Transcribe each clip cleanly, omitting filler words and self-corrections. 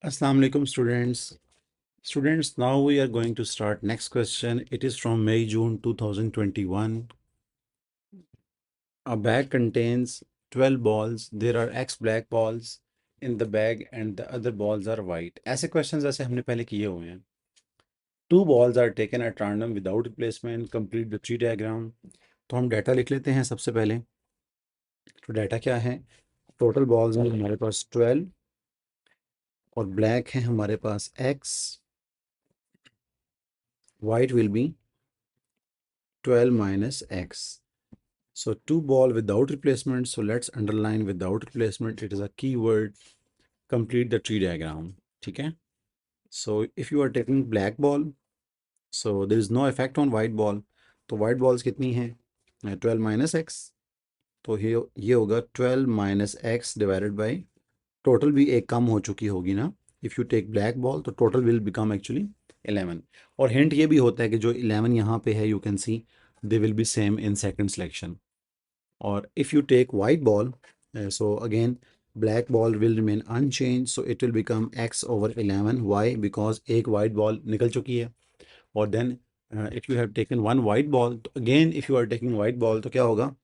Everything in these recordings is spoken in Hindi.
Assalamu alaikum students. Students, now we are going to start next question. It is from May, June 2021. A bag contains 12 balls. There are X black balls in the bag and the other balls are white. ऐसे questions ऐसे हमने पहले किए हुए हैं. Two balls are taken at random without replacement. Complete the tree diagram. तो हम डाटा लिख लेते हैं सबसे पहले. तो डाटा क्या है? टोटल बॉल्स हैं हमारे पास 12 और ब्लैक है हमारे पास X. White will be 12 minus X. So two ball without replacement. So let's underline without replacement. It is a keyword. Complete the tree diagram. Okay. So if you are taking black ball, so there is no effect on white ball. तो white balls कितनी हैं? 12 minus x. तो ये होगा 12 minus x divided by total भी एक कम हो चुकी होगी ना. If you take black ball तो total will become actually 11. और hint ये भी होता है कि जो 11 यहाँ पे है, you can see they will be same in second selection. Or if you take white ball, so again black ball will remain unchanged, so it will become x over 11. Why? Because एक white ball निकल चुकी है. और then if you have taken one white ball, तो again if you are taking white ball तो क्या होगा?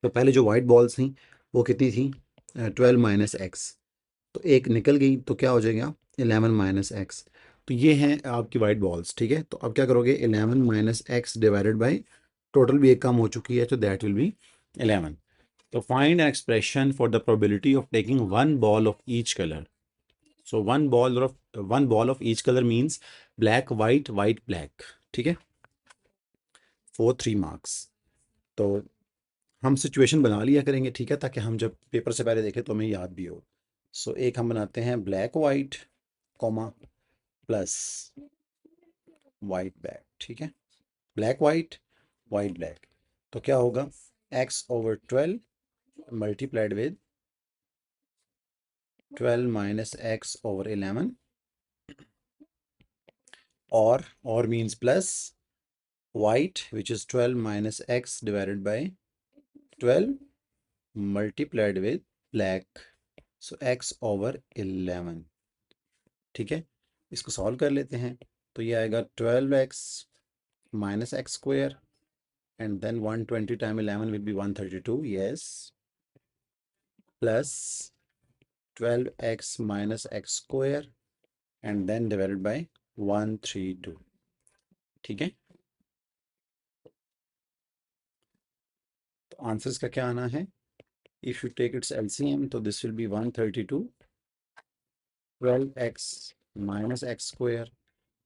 तो पहले जो white balls थी वो कितनी थी? 12 माइनस एक्स. तो एक निकल गई तो क्या हो जाएगा? 11 माइनस एक्स. तो ये हैं आपकी वाइट बॉल्स. ठीक है, तो अब क्या करोगे? 11 minus x divided by total भी एक कम हो चुकी है, तो that will be 11. So find an expression for the probability of taking one ball of each color. So one ball of each color means black, white, white, black. ठीक है, for 3 marks. तो हम सिचुएशन बना लिया करेंगे, ठीक है, ताकि हम जब पेपर से पहले देखें तो हमें याद भी हो. सो एक हम बनाते हैं black white comma plus white black. ठीक है, ब्लैक वाइट वाइट ब्लैक. तो क्या होगा? x over 12 multiplied with 12 minus x over 11, or means plus white, which is 12 minus x divided by 12 multiplied with black, so x over 11. ठीक है, इसको सॉल्व कर लेते हैं. तो ये आएगा 12x minus x square and then 120 times 11 will be 132, yes, plus 12x minus x square and then divided by 132. ठीक है, तो आंसर्स का क्या आना है? If you take its LCM, so this will be 132. 12x minus x square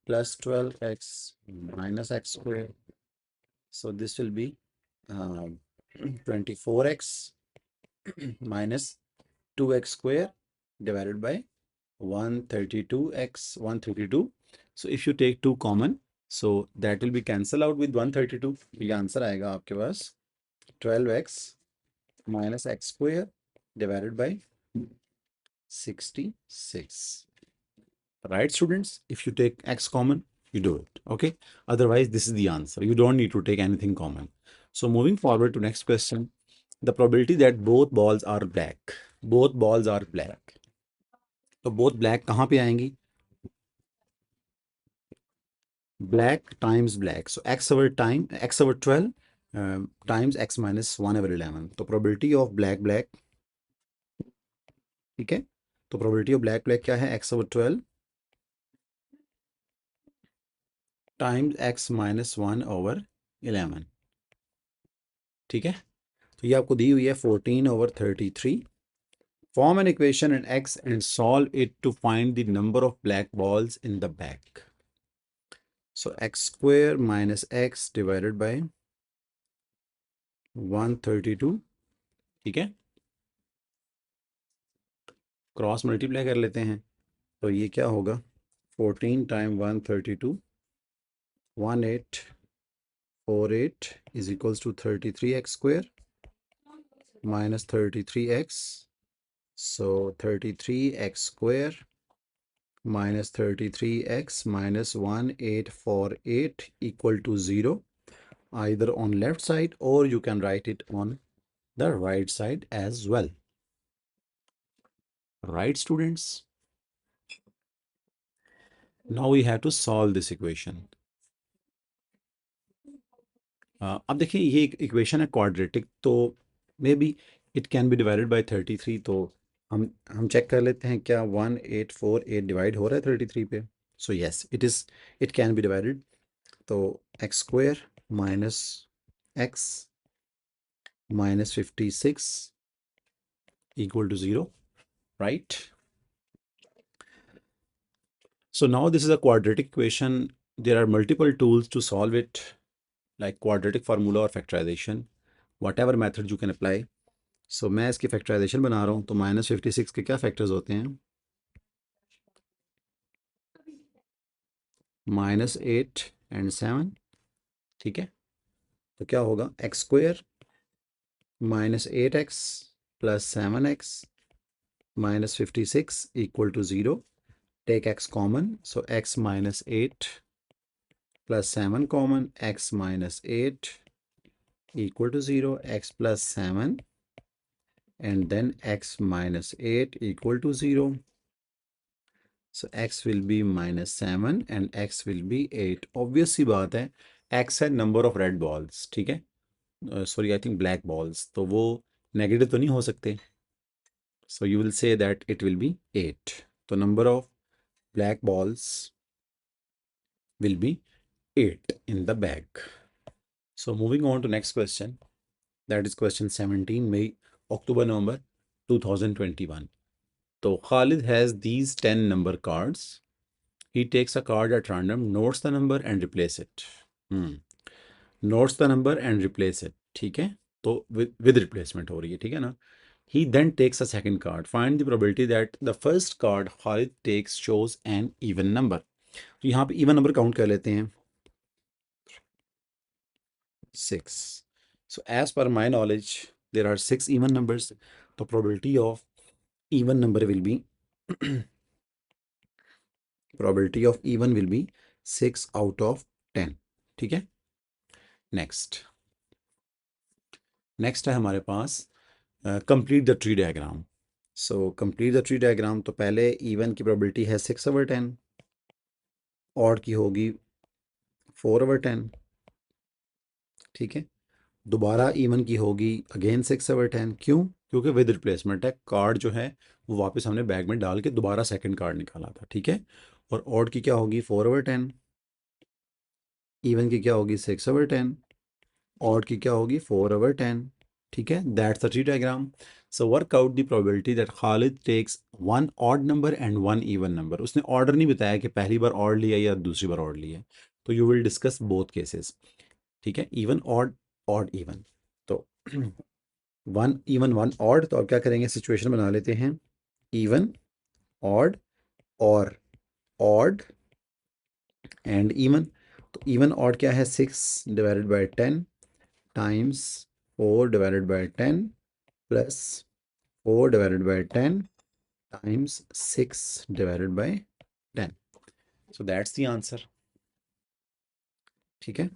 plus 12x minus x square. So this will be 24x minus 2x square divided by 132x 132. So if you take 2 common, so that will be cancel out with 132. ये आंसर आएगा आपके पास 12x minus x square divided by 66. Right, students? If you take x common, you do it. Okay, otherwise this is the answer. You don't need to take anything common. So moving forward to next question, the probability that both balls are black. Both balls are black. तो both black कहाँ पे आएंगी? Black times black. So x over 12 times x minus 1 over 11. तो probability of black, ठीक है, तो probability of black क्या है? x over 12 times x minus 1 over 11. ठीक है, तो ये आपको दी हुई है 14 over 33. Form an equation in x and solve it to find the number of black balls in the bag. So x square minus x divided by 132. ठीक है, क्रॉस मल्टीप्लाई कर लेते हैं. तो ये क्या होगा? 14 time 132 1848 is equals to 33x square minus 33x. So 33x square minus 33x minus 1848 equal to 0, either on left side or you can write it on the right side as well. Right, students? Now we have to solve this equation. अब देखिए ये एक इक्वेशन है क्वाड्रेटिक, तो maybe it can be divided by 33। तो हम चेक कर लेते हैं क्या 1848 डिवाइड हो रहा है 33 पे। So yes it can be divided. तो x square minus x minus 56 equal to 0, right? So now this is a quadratic equation. There are multiple tools to solve it, like quadratic formula or factorization, whatever method you can apply. So मैं इसकी फैक्टराइजेशन बना रहा हूँ, तो -56 के क्या फैक्टर्स होते हैं? -8 and 7, ठीक है। तो क्या होगा, x square -8x plus 7x -56 equal to 0. Take x common, so x -8 plus 7 common, x -8 equal to 0, x plus 7 and then x -8 equal to 0. So x will be -7 and x will be 8. Obvious सी बात है, x है number of red balls, ठीक है, sorry I think black balls, तो वो नेगेटिव तो नहीं हो सकते। So you will say that it will be 8. तो number of black balls will be 8 in the bag. So moving on to next question, that is question 17, May, October, November 2021. So Khalid has these 10 number cards. He takes a card at random, notes the number and replace it. Notes the number and replace it, ठीक है, तो with replacement हो रही है, ठीक है ना। He then takes a second card. Find the probability that the first card Khalid takes shows an even number. तो यहाँ पे even number काउंट कर लेते हैं, 6. So as per my knowledge, there are 6 even numbers. The probability of even number will be probability of even will be 6 out of 10, ठीक है। नेक्स्ट है हमारे पास complete the tree diagram. So complete the tree diagram, तो पहले इवन की प्रोबेबिलिटी है 6/10, ऑड की होगी 4/10, ठीक है। दोबारा इवन की होगी अगेन 6/10, क्यों? क्योंकि विद रिप्लेसमेंट है, कार्ड जो है वो वापस हमने बैग में डाल के दोबारा सेकंड कार्ड निकाला था, ठीक है। और ऑड की क्या होगी 4/10, इवन की क्या होगी 6/10, ऑड की क्या होगी 4/10, ठीक है। That's the tree diagram. So work out the probability that Khalid takes one odd number and one even number. उसने ऑर्डर नहीं बताया कि पहली बार ऑड लिया या दूसरी बार ऑड लिया, तो you will discuss both cases, ठीक है, इवन ऑड, ऑड इवन। तो वन इवन वन ऑड, तो अब क्या करेंगे, सिचुएशन बना लेते हैं, इवन ऑड और ऑड एंड इवन। तो इवन ऑड क्या है, 6/10 times 4/10 plus 4/10 times 6/10. So that's the answer, ठीक है।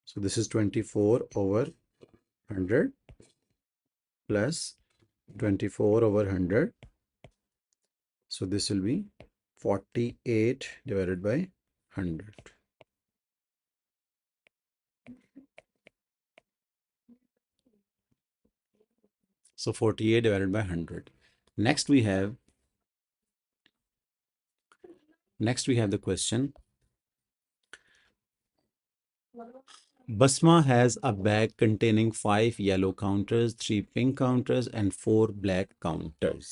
So this is 24/100 plus 24/100. So this will be 48/100. So 48/100. Next we have the question. Basma has a bag containing 5 yellow counters, 3 pink counters and 4 black counters.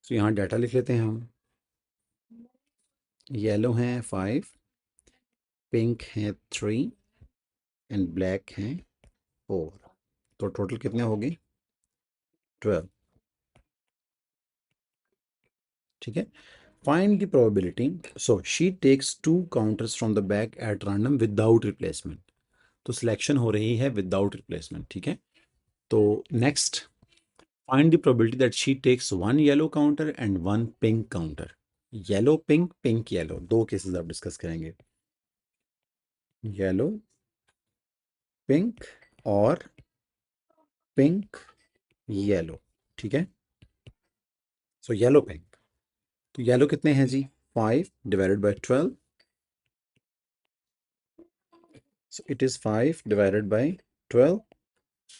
So यहाँ डाटा लिख लेते हैं हम। येलो हैं 5, पिंक हैं 3 एंड ब्लैक हैं 4। तो टोटल कितने होगी 12, ठीक है। Find the probability, so she takes 2 counters from the bag at random without replacement. तो सिलेक्शन हो रही है विदाउट रिप्लेसमेंट, ठीक है। तो next, find the probability that she takes 1 yellow counter and 1 pink counter. Yellow pink, pink yellow, दो केसेस आप डिस्कस करेंगे, येलो पिंक और पिंक येलो, ठीक है। सो येलो पिंक, तो येलो कितने हैं जी 5 divided by 12. So it is 5 divided by 12.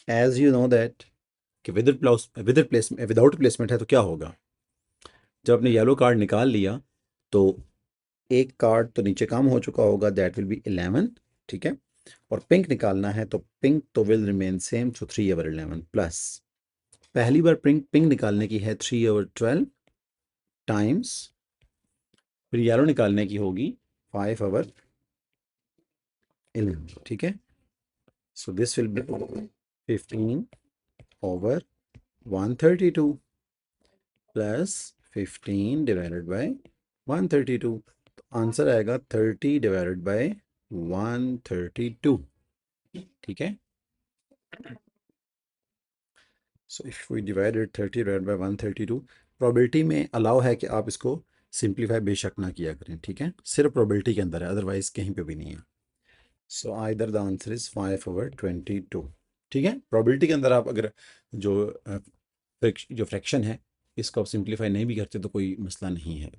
As you know that कि विदाउट रिप्लेसमेंट है तो क्या होगा, जब आपने येलो कार्ड निकाल लिया तो एक कार्ड तो नीचे काम हो चुका होगा, दैट विल बी 11, ठीक है। और पिंक निकालना है तो पिंक तो will remain same, so 3 over 11 plus पहली बार पिंक पिंक निकालने की है 3 ओवर 12 टाइम्स, फिर येलो निकालने की होगी 5 ओवर 11, ठीक है। So this will B 15 over 132 plus 15 divided by 132, तो आंसर आएगा 30 डिवाइडेड बाय 132, ठीक है। So if we divided 30 divided by 132, probability में अलाउ है कि आप इसको सिंप्लीफाई बेशक ना किया करें, ठीक है, सिर्फ प्रोबेबिलिटी के अंदर है, अदरवाइज कहीं पे भी नहीं है। So either the answer is 5 over 22, ठीक है। प्रोबेबिलिटी के अंदर आप अगर जो जो फ्रैक्शन है इसको आप सिंप्लीफाई नहीं भी करते तो कोई मसला नहीं है।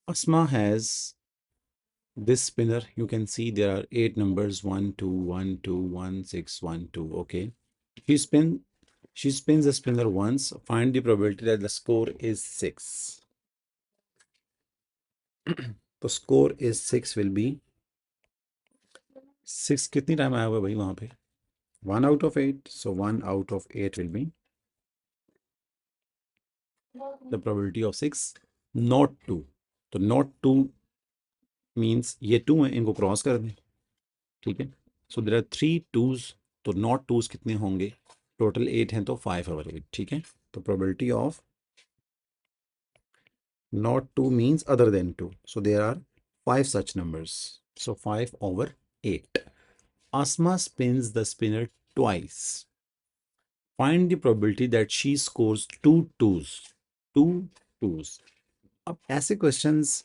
Asma has this spinner. You can see there are 8 numbers, 1 2 1 2 1 6 1 2. Okay, she spin she spins the spinner once. Find the probability that the score is 6. तो score is 6 will be 6 कितनी टाइम आया हुआ है भाई वहां पे, 1 out of 8, so 1 out of 8 will be the probability of 6, not 2। तो not 2 मीन्स ये 2 है, इनको क्रॉस कर दें, ठीक है। सो देयर आर 3 2s, तो नॉट 2s कितने होंगे, टोटल 8 हैं तो 5 ओवर 8, ठीक है। तो probability of not 2 means other than 2, so there are 5 such numbers, so 5 over 8. Asma spins the spinner twice. Find the probability that she scores 2 2s, 2 2s। अब ऐसे क्वेश्चंस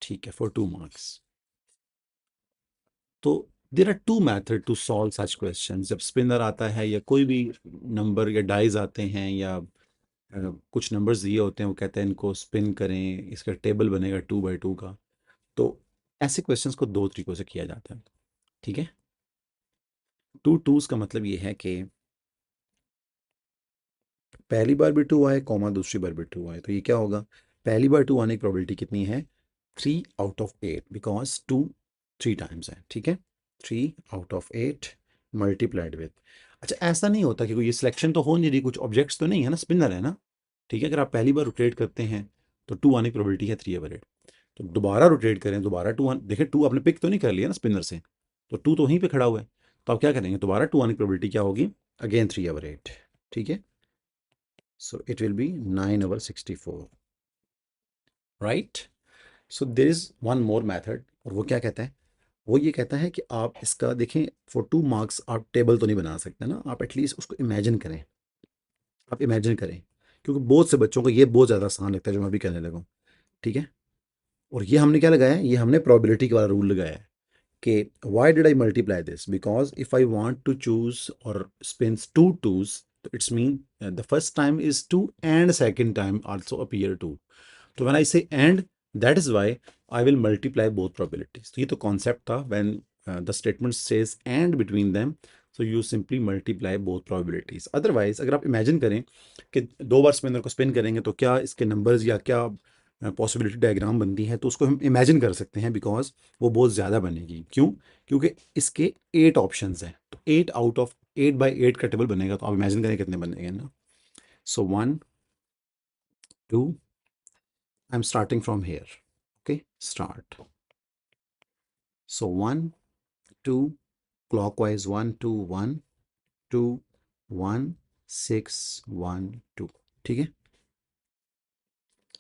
ठीक है फॉर 2 मार्क्स। तो there are 2 method to solve such question. जब स्पिनर आता है या कोई भी नंबर या डाइज आते हैं या कुछ नंबर्स दिए होते हैं, वो कहते हैं इनको स्पिन करें, इसका टेबल बनेगा 2 by 2 का। तो ऐसे क्वेश्चंस को 2 तरीकों से किया जाता है, ठीक है। 2 2s का मतलब ये है कि पहली बार भी 2 आए कॉमा दूसरी बार भी 2 आए, तो ये क्या होगा, पहली बार 2 आने की प्रोबेबिलिटी कितनी है, 3 out of 8, बिकॉज 2 3 टाइम्स है, ठीक है। 3 out of 8 मल्टीप्लाइड विद, अच्छा ऐसा नहीं होता कि कोई ये सिलेक्शन तो हो नहीं रही, कुछ ऑब्जेक्ट्स तो नहीं है ना, स्पिनर है ना, ठीक है। अगर आप पहली बार रोटेट करते हैं तो 2 आने की प्रोबेबिलिटी है 3 over 8, तो दोबारा रोटेट करें, दोबारा 2 देखिए 2 आपने पिक तो नहीं कर लिया ना स्पिनर से, तो 2 तो वहीं पे खड़ा हुआ है, तो आप क्या करेंगे, दोबारा 2 आने की प्रोबेबिलिटी क्या होगी, अगेन 3 over 8, ठीक है। So it will B 9 over 64, right. So there is one more method, और वो क्या कहता है, वो ये कहता है कि आप इसका देखें, फॉर 2 मार्क्स आप टेबल तो नहीं बना सकते ना, आप एटलीस्ट उसको इमेजिन करें, आप इमेजिन करें, क्योंकि बहुत से बच्चों को ये बहुत ज़्यादा आसान लगता है जो मैं अभी कहने लगा, ठीक है। और ये हमने क्या लगाया है, ये हमने प्रोबेबिलिटी वाला रूल लगाया है कि why did I multiply this, because if I want to choose और स्पिन्स 2 2s, तो it's mean the first time is 2 and second time also appear 2, तो when I say and, that is why I will multiply both probabilities. तो ये तो कॉन्सेप्ट था, when the statement says and between them, so you simply multiply both probabilities. Otherwise अगर आप इमेजिन करें कि 2 बार स्पिनर को स्पिन करेंगे तो क्या इसके नंबर्स या क्या पॉसिबिलिटी डायग्राम बनती है, तो उसको हम इमेजिन कर सकते हैं, बिकॉज वो बहुत ज़्यादा बनेगी। क्यों, क्योंकि इसके 8 ऑप्शंस हैं, तो 8 out of 8 का टेबल बनेगा, तो आप इमेजिन करें कितने बनेंगे ना। सो 1 2, I'm starting from here. Okay, start. So 1 2, clockwise 1 2 1 2 1 6 1 2, ठीक है।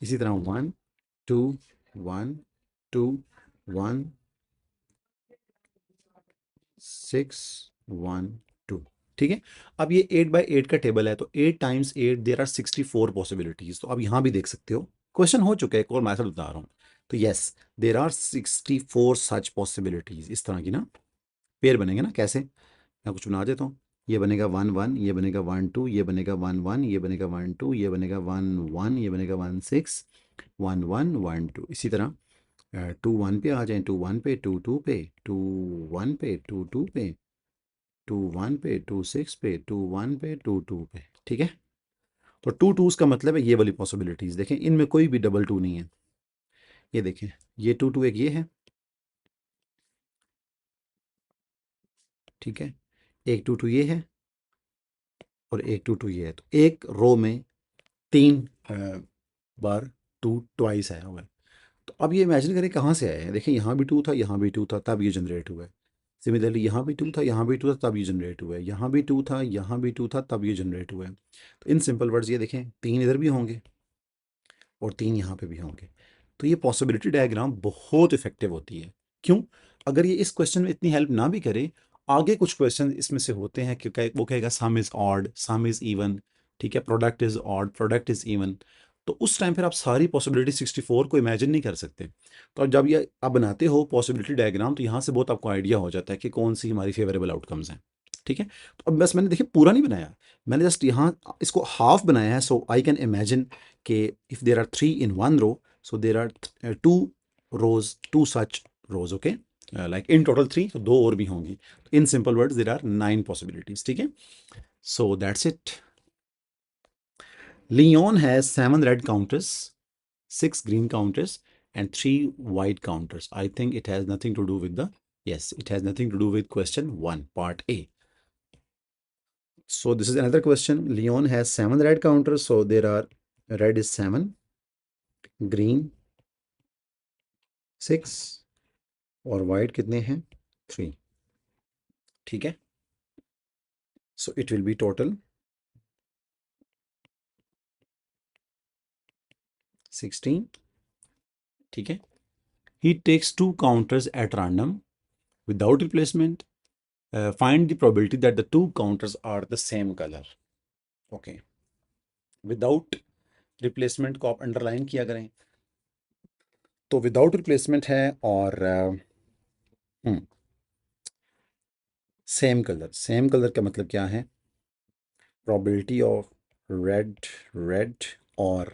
इसी तरह 1 2 1 2 1 6 1 2, ठीक है। अब ये 8 by 8 का टेबल है, तो 8 times 8 देर आर 64 पॉसिबिलिटीज। तो अब यहां भी देख सकते हो, क्वेश्चन हो चुका है, एक और मैथड बता रहा हूं। तो yes, there are 64 such possibilities, इस तरह की ना, पेयर बनेंगे ना, कैसे, मैं कुछ बना देता हूँ। ये बनेगा 1 1, ये बनेगा 1 2, ये बनेगा 1 1, ये बनेगा 1 2, ये बनेगा 1 1, ये बनेगा 1 6 1 1 1 2। इसी तरह 2 1 पे आ जाएं, 2 1 पे, 2 2 पे, 2 1 पे, 2 2 पे, 2 1 पे, 2 6 पे, 2 1 पे, 2 2 पे, ठीक है। तो 2 2s का मतलब है ये वाली पॉसिबिलिटीज देखें, इनमें कोई भी डबल 2 नहीं है। ये देखें, ये 2 2 एक ये है, ठीक है, एक 2 2 ये है, और एक 2 2 ये है। तो एक रो में 3 बार 2 ट्वाइस आया हुआ है। तो अब ये इमेजिन करें कहाँ से आया है। देखिए यहाँ भी 2 था, यहाँ भी 2 था, तब ये जनरेट हुआ है। सिमिलरली यहाँ भी 2 था, यहाँ भी 2 था, तब ये जनरेट हुआ है। यहाँ भी 2 था, यहाँ भी 2 था, तब ये जनरेट हुआ है। तो इन सिंपल वर्ड्स ये देखें, 3 इधर भी होंगे और 3 यहाँ पे भी होंगे। तो ये पॉसिबिलिटी डायग्राम बहुत इफेक्टिव होती है। क्यों? अगर ये इस क्वेश्चन में इतनी हेल्प ना भी करे, आगे कुछ क्वेश्चन इसमें से होते हैं कि वो कहेगा सम is odd, some is even, ठीक है, product is odd, product is even. तो उस टाइम फिर आप सारी पॉसिबिलिटी 64 को इमेजिन नहीं कर सकते। तो जब ये आप बनाते हो पॉसिबिलिटी डायग्राम, तो यहाँ से बहुत आपको आइडिया हो जाता है कि कौन सी हमारी फेवरेबल आउटकम्स हैं, ठीक है। तो अब बस मैंने देखिए पूरा नहीं बनाया, मैंने जस्ट यहाँ इसको हाफ बनाया है, सो आई कैन इमेजिन कि if there are three in one row, so there are two rows, two such rows, okay, like in total three, तो दो और भी होंगी। In simple words there are 9 possibilities, ठीक है। So that's it. Leon has 7 red counters, 6 green counters, and 3 white counters. I think it has nothing to do with the, yes, it has nothing to do with question 1 part A. So this is another question. Leon has 7 red counters, so there are, red is 7, green 6, और वाइट कितने हैं, 3, ठीक है। So it will be total 16, ठीक है। He takes 2 counters at random without replacement, find the probability that the 2 counters are the same colour. Okay, without replacement को आप अंडरलाइन किया करें। तो विदाउट रिप्लेसमेंट है, और सेम कलर, सेम कलर का मतलब क्या है, प्रोबेबिलिटी ऑफ रेड रेड, और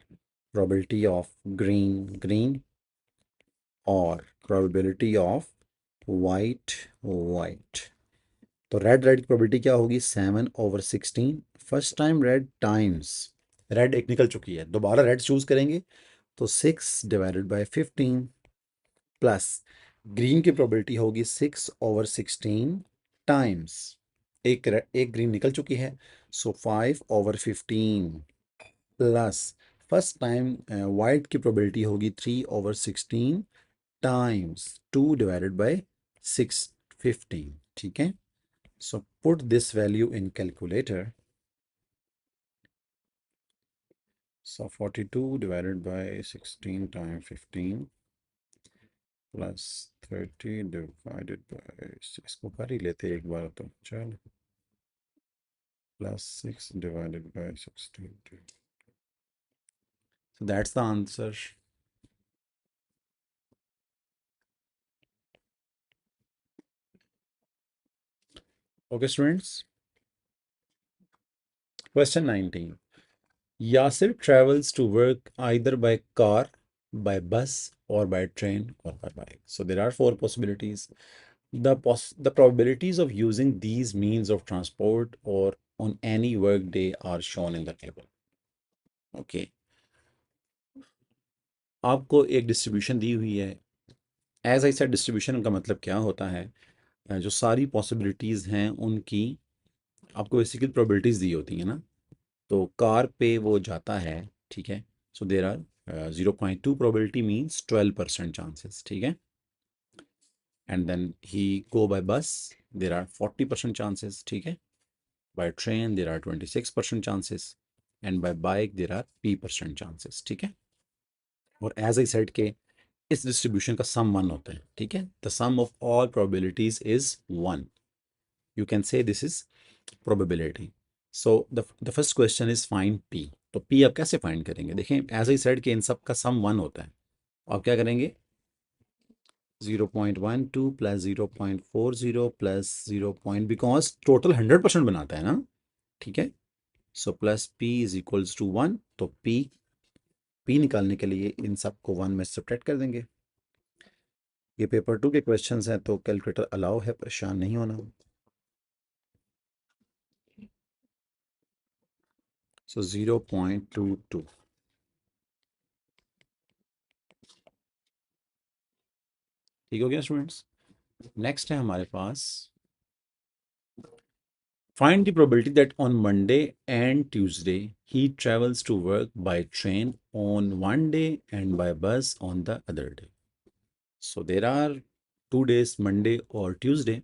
प्रोबेबिलिटी ऑफ ग्रीन ग्रीन, और प्रोबेबिलिटी ऑफ वाइट वाइट। तो रेड रेड की प्रोबेबिलिटी क्या होगी, 7/16। First time red times, red एक निकल चुकी है, दोबारा रेड चूज करेंगे, तो 6/15 प्लस ग्रीन की प्रोबेबिलिटी होगी 6/16 टाइम्स, एक ग्रीन निकल चुकी है, सो 5/15 प्लस फर्स्ट टाइम वाइट की प्रोबेबिलिटी होगी 3/16 टाइम्स 2/615, ठीक है। So put this value in calculator. So 42 divided by 16 times 15 plus 30 divided by, इसको कर ही लेते एक बार तो चल, plus 6 divided by 16. So that's the answer. Okay, students. Question 19. Yasir travels to work either by car, by bus, or by train, or by bike. So there are 4 possibilities. The probabilities of using these means of transport or on any work day are shown in the table. Okay. आपको एक डिस्ट्रीब्यूशन दी हुई है। एज आई सेड, डिस्ट्रीब्यूशन का मतलब क्या होता है, जो सारी पॉसिबिलिटीज़ हैं उनकी आपको बेसिकली प्रोबेबिलिटीज़ दी होती हैं ना। तो कार पे वो जाता है, ठीक है। So there are 0.2 probability means 12% chances, ठीक है। And then he go by bus, there are 40% chances, ठीक है। By train there are 26% chances, and by bike there are p% chances, ठीक है। और एज आई सेड के इस डिस्ट्रीब्यूशन का सम 1 होता है, ठीक है। The sum of all probabilities is 1, you can say this is probability. So the first question is find p। तो p आप कैसे फाइंड करेंगे, देखें एज आई सेड कि इन सब का सम 1 होता है। आप क्या करेंगे, 0.12 प्लस 0.40 प्लस 0 बिकॉज टोटल 100% बनाता है ना, ठीक है। So plus p is equals to 1, तो p निकालने के लिए इन सब को 1 में सब्ट्रैक्ट कर देंगे। ये पेपर 2 के क्वेश्चंस हैं, तो कैलकुलेटर अलाउ है, परेशान नहीं होना। सो 0.22 ठीक हो गया स्टूडेंट्स। नेक्स्ट है हमारे पास, find the probability that on Monday and Tuesday he travels to work by train on one day and by bus on the other day. So there are 2 days, Monday और Tuesday।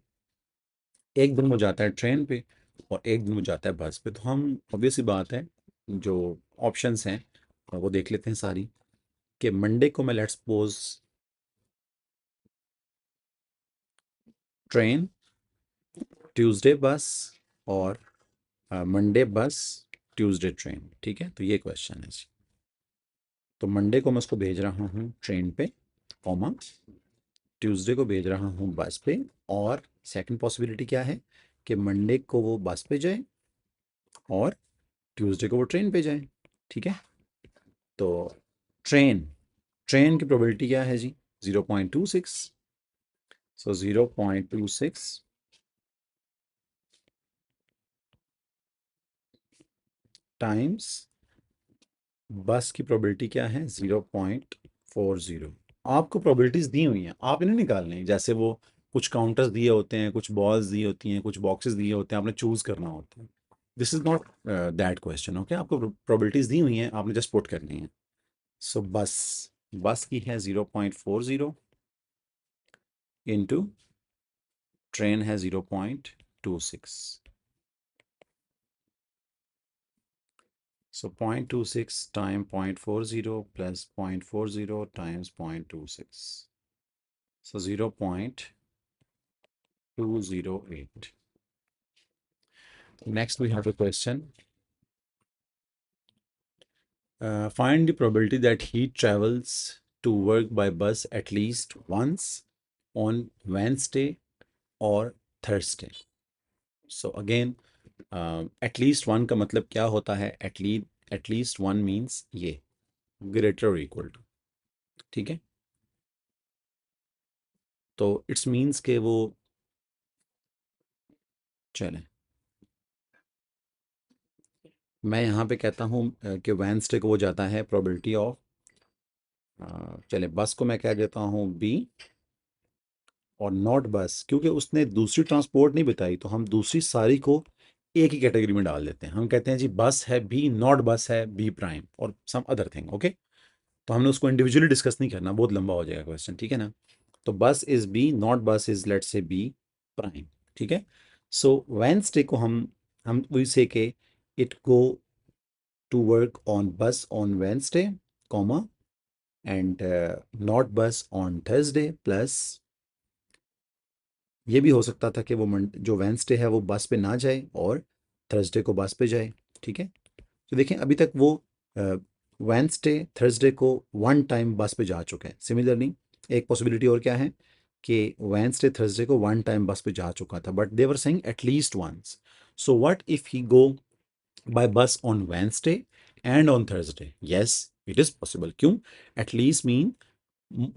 एक दिन वो जाता है ट्रेन पे और एक दिन वो जाता है बस पे। तो हम ऑब्वियस सी बात है, जो ऑप्शंस हैं वो देख लेते हैं सारी। कि मंडे को मैं लेट्स सपोज ट्रेन, ट्यूसडे बस, और मंडे बस, ट्यूसडे ट्रेन, ठीक है। तो ये क्वेश्चन है जी। तो मंडे को मैं उसको भेज रहा हूँ ट्रेन पे, कॉमा, ट्यूसडे को भेज रहा हूँ बस पे, और सेकंड पॉसिबिलिटी क्या है कि मंडे को वो बस पे जाए और ट्यूसडे को वो ट्रेन पे जाए, ठीक है। तो ट्रेन ट्रेन की प्रोबेबिलिटी क्या है जी? 0.26। सो 0.26 टाइम्स बस की प्रोबेबिलिटी क्या है? 0.40। आपको प्रोबेबिलिटीज दी हुई हैं, आप इन्हें निकालने हैं। जैसे वो कुछ काउंटर्स दिए होते हैं, कुछ बॉल्स दी होती हैं, कुछ बॉक्सेस दिए होते हैं, आपने चूज करना होता है। This is not that question, okay. आपको प्रोबेबिलिटीज दी हुई हैं, आपने जस्ट पुट करनी है। सो बस बस की है 0.40 इंटू ट्रेन है 0.26। So 0.26 times 0.40 plus 0.40 times 0.26. So 0.208. Next we have a question. Find the probability that he travels to work by bus at least once on Wednesday or Thursday. So again, at least one का मतलब क्या होता है? At least one means ये greater or equal to, ठीक है। तो इट्स मीन्स के वो, चलें मैं यहाँ पे कहता हूँ कि वेंसडे को वो जाता है, प्रोबेबिलिटी ऑफ, चले बस को मैं कह देता हूँ बी, और नॉट बस क्योंकि उसने दूसरी ट्रांसपोर्ट नहीं बताई, तो हम दूसरी सारी को एक ही कैटेगरी में डाल देते हैं। हम कहते हैं जी बस है बी, नॉट बस है बी प्राइम, और सम अदर थिंग, ओके। तो हमने उसको इंडिविजुअली डिस्कस नहीं करना, बहुत लंबा हो जाएगा क्वेश्चन, ठीक है ना। तो bus is B, not bus is let's say B prime, ठीक है। सो वेंसडे को हम वी से के it go to work on bus on Wednesday, comma, and not bus on Thursday, plus ये भी हो सकता था कि वो जो वेंसडे है वो बस पे ना जाए और थर्सडे को बस पे जाए, ठीक है। तो देखें अभी तक वो वेंसडे थर्सडे को वन टाइम बस पे जा चुका है। सिमिलरली एक पॉसिबिलिटी और क्या है कि वेंसडे थर्सडे को वन टाइम बस पे जा चुका था, but they were saying at least once. So what if he go by bus on Wednesday and on Thursday? Yes, it is possible. क्यों? At least mean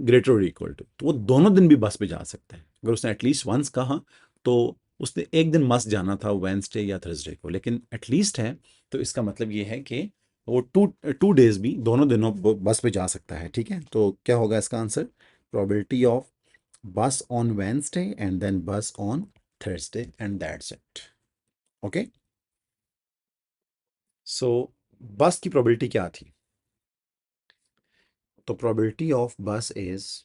greater or equal to, तो वो दोनों दिन भी बस पे जा सकता है। अगर उसने एटलीस्ट वंस कहा तो उसने एक दिन मस्ट जाना था वेंसडे या थर्सडे को, लेकिन एटलीस्ट है तो इसका मतलब ये है कि वो टू डेज भी दोनों दिनों बस पे जा सकता है, ठीक है। तो क्या होगा इसका answer? Probability of bus on Wednesday and then bus on Thursday, and that's it, okay. So bus की प्रोबेबिलिटी क्या थी? तो प्रोबेबिलिटी ऑफ बस इज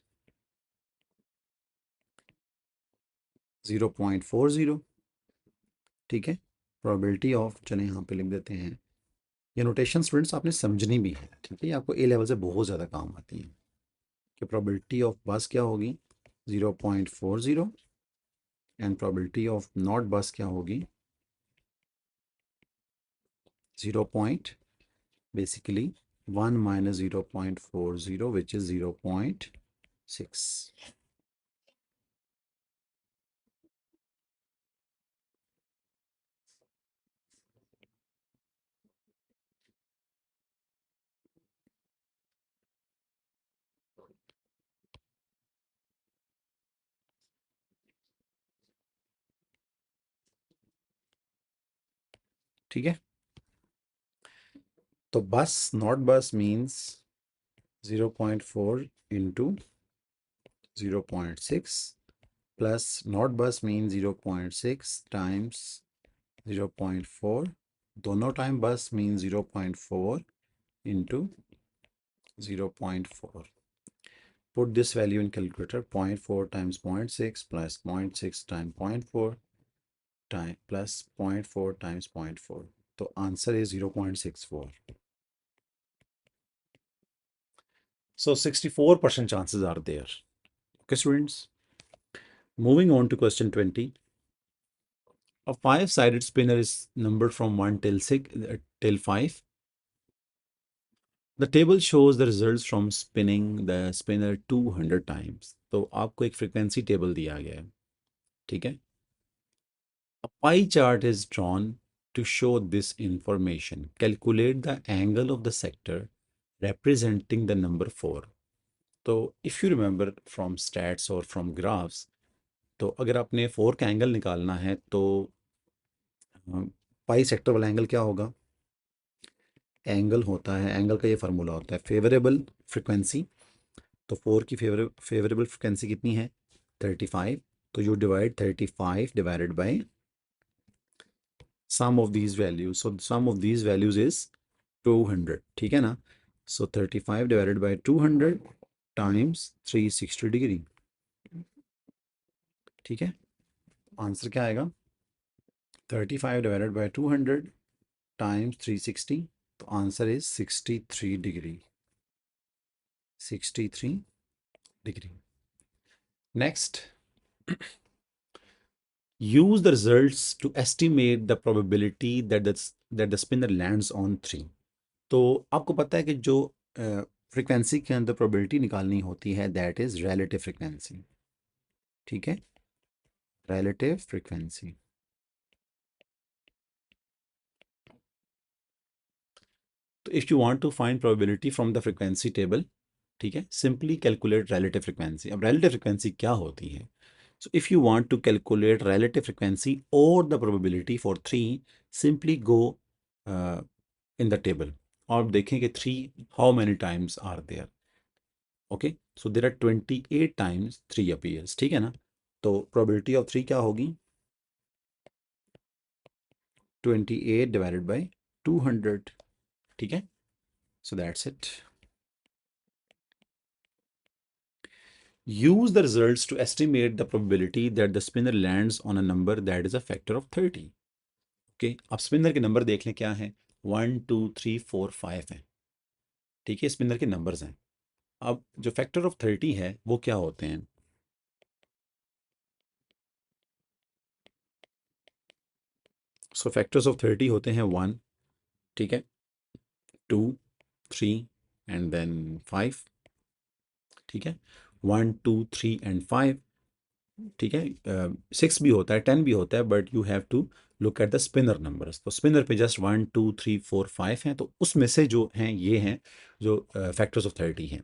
0.40, ठीक है। प्रोबेबिलिटी ऑफ, चलें यहाँ पे लिख देते हैं। ये नोटेशन स्टूडेंट्स आपने समझनी भी है, ठीक है। आपको ए लेवल से बहुत ज़्यादा काम आती है कि प्रोबेबिलिटी ऑफ बस क्या होगी? 0.40, एंड प्रोबेबिलिटी ऑफ नॉट बस क्या होगी? 0 point, basically 1 minus 0.40 which is 0.6, ठीक है। तो बस नॉट बस मीन्स 0.4 इंटू 0.6 प्लस नॉट बस मीन 0.6 टाइम्स 0.4, दोनों टाइम बस mean 0.4 into 0.4. Put this value in calculator. 0.4 times 0.6 plus 0.6 times 0.4 time plus 0.4 times 0.4. So answer is 0.64. So 64% chances are there. Okay, students. Moving on to question 20. A five-sided spinner is numbered from 1 till 6 till 5. The table shows the results from spinning the spinner 200 times. तो आपको एक frequency table दिया गया है, ठीक है? A pie chart is drawn to show this information. Calculate the angle of the sector representing the number 4. तो if you remember from stats or from graphs, तो अगर आपने 4 का एंगल निकालना है तो पाई सेक्टर वाला एंगल क्या होगा? एंगल होता है, एंगल का ये फार्मूला होता है फेवरेबल फ्रिक्वेंसी। तो 4 की फेवरेबल फ्रिक्वेंसी कितनी है? 35। तो you divide 35 divided by sum of these values. So sum of these values is 200, ठीक है ना? So 35 divided by 200 times 360 degree, ठीक है? आंसर क्या आएगा? 35 डिवाइडेड बाय 200 टाइम्स 360, तो answer is 63 degree. 63 degree. Next, use the results to estimate the probability that the spinner lands on 3. तो आपको पता है कि जो फ्रीक्वेंसी के अंदर प्रोबेबिलिटी निकालनी होती है दैट इज रिलेटिव फ्रीक्वेंसी, ठीक है? Relative frequency. तो if you want to find probability from the frequency table, ठीक है, सिंपली कैलकुलेट रिलेटिव फ्रीक्वेंसी। अब रिलेटिव फ्रीक्वेंसी क्या होती है? So if you want to calculate relative frequency और the probability for 3, simply go in the table और देखें कि 3 how many times are there. Okay, so there are 28 times 3 appears, ठीक है ना? तो प्रोबेबिलिटी ऑफ 3 क्या होगी? 28 डिवाइडेड बाय 200, ठीक है? So that's it. Use the results to estimate the probability that the spinner lands on a number that is a factor of 30. Okay, अब स्पिनर के नंबर देख लें क्या है? 1 2 3 4 5 है, ठीक है? स्पिनर के नंबर्स हैं। अब जो फैक्टर ऑफ 30 है वो क्या होते हैं? सो फैक्टर्स ऑफ 30 होते हैं 1, ठीक है, 2 3 एंड देन 5, ठीक है? 1 2 3 एंड 5, ठीक है? 6 भी होता है, 10 भी होता है, but you have to look at the spinner numbers. तो स्पिनर पे जस्ट 1 2 3 4 5 हैं, तो उसमें से जो हैं ये हैं जो फैक्टर्स ऑफ 30 हैं,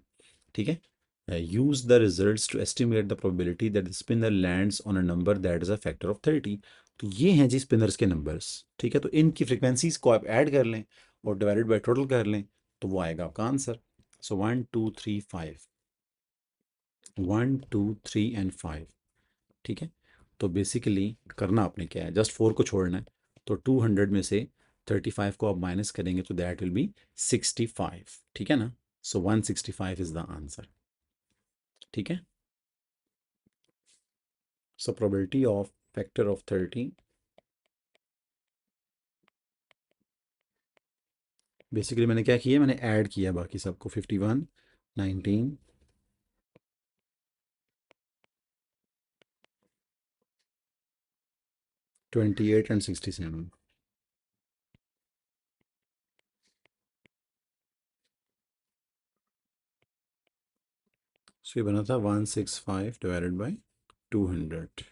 ठीक है? Use the results to estimate the probability that the spinner lands on a number that is a factor of 30। तो ये हैं जी स्पिनर्स के नंबर्स, ठीक है? तो इनकी फ्रिक्वेंसीज को आप ऐड कर लें और डिवाइडेड बाय टोटल कर लें तो वो आएगा आपका आंसर। सो 1 2 3 5, 1 2 3 एंड 5, ठीक है? तो बेसिकली करना आपने क्या है, जस्ट 4 को छोड़ना है। तो 200 में से 35 को आप माइनस करेंगे तो दैट विल बी 65, ठीक है ना? सो 165 इज द आंसर, ठीक है? So probability of factor of 30, basically मैंने क्या किया, मैंने ऐड किया बाकी सबको 51 19 28 एंड 67। सो ये बना था 165 divided by 200।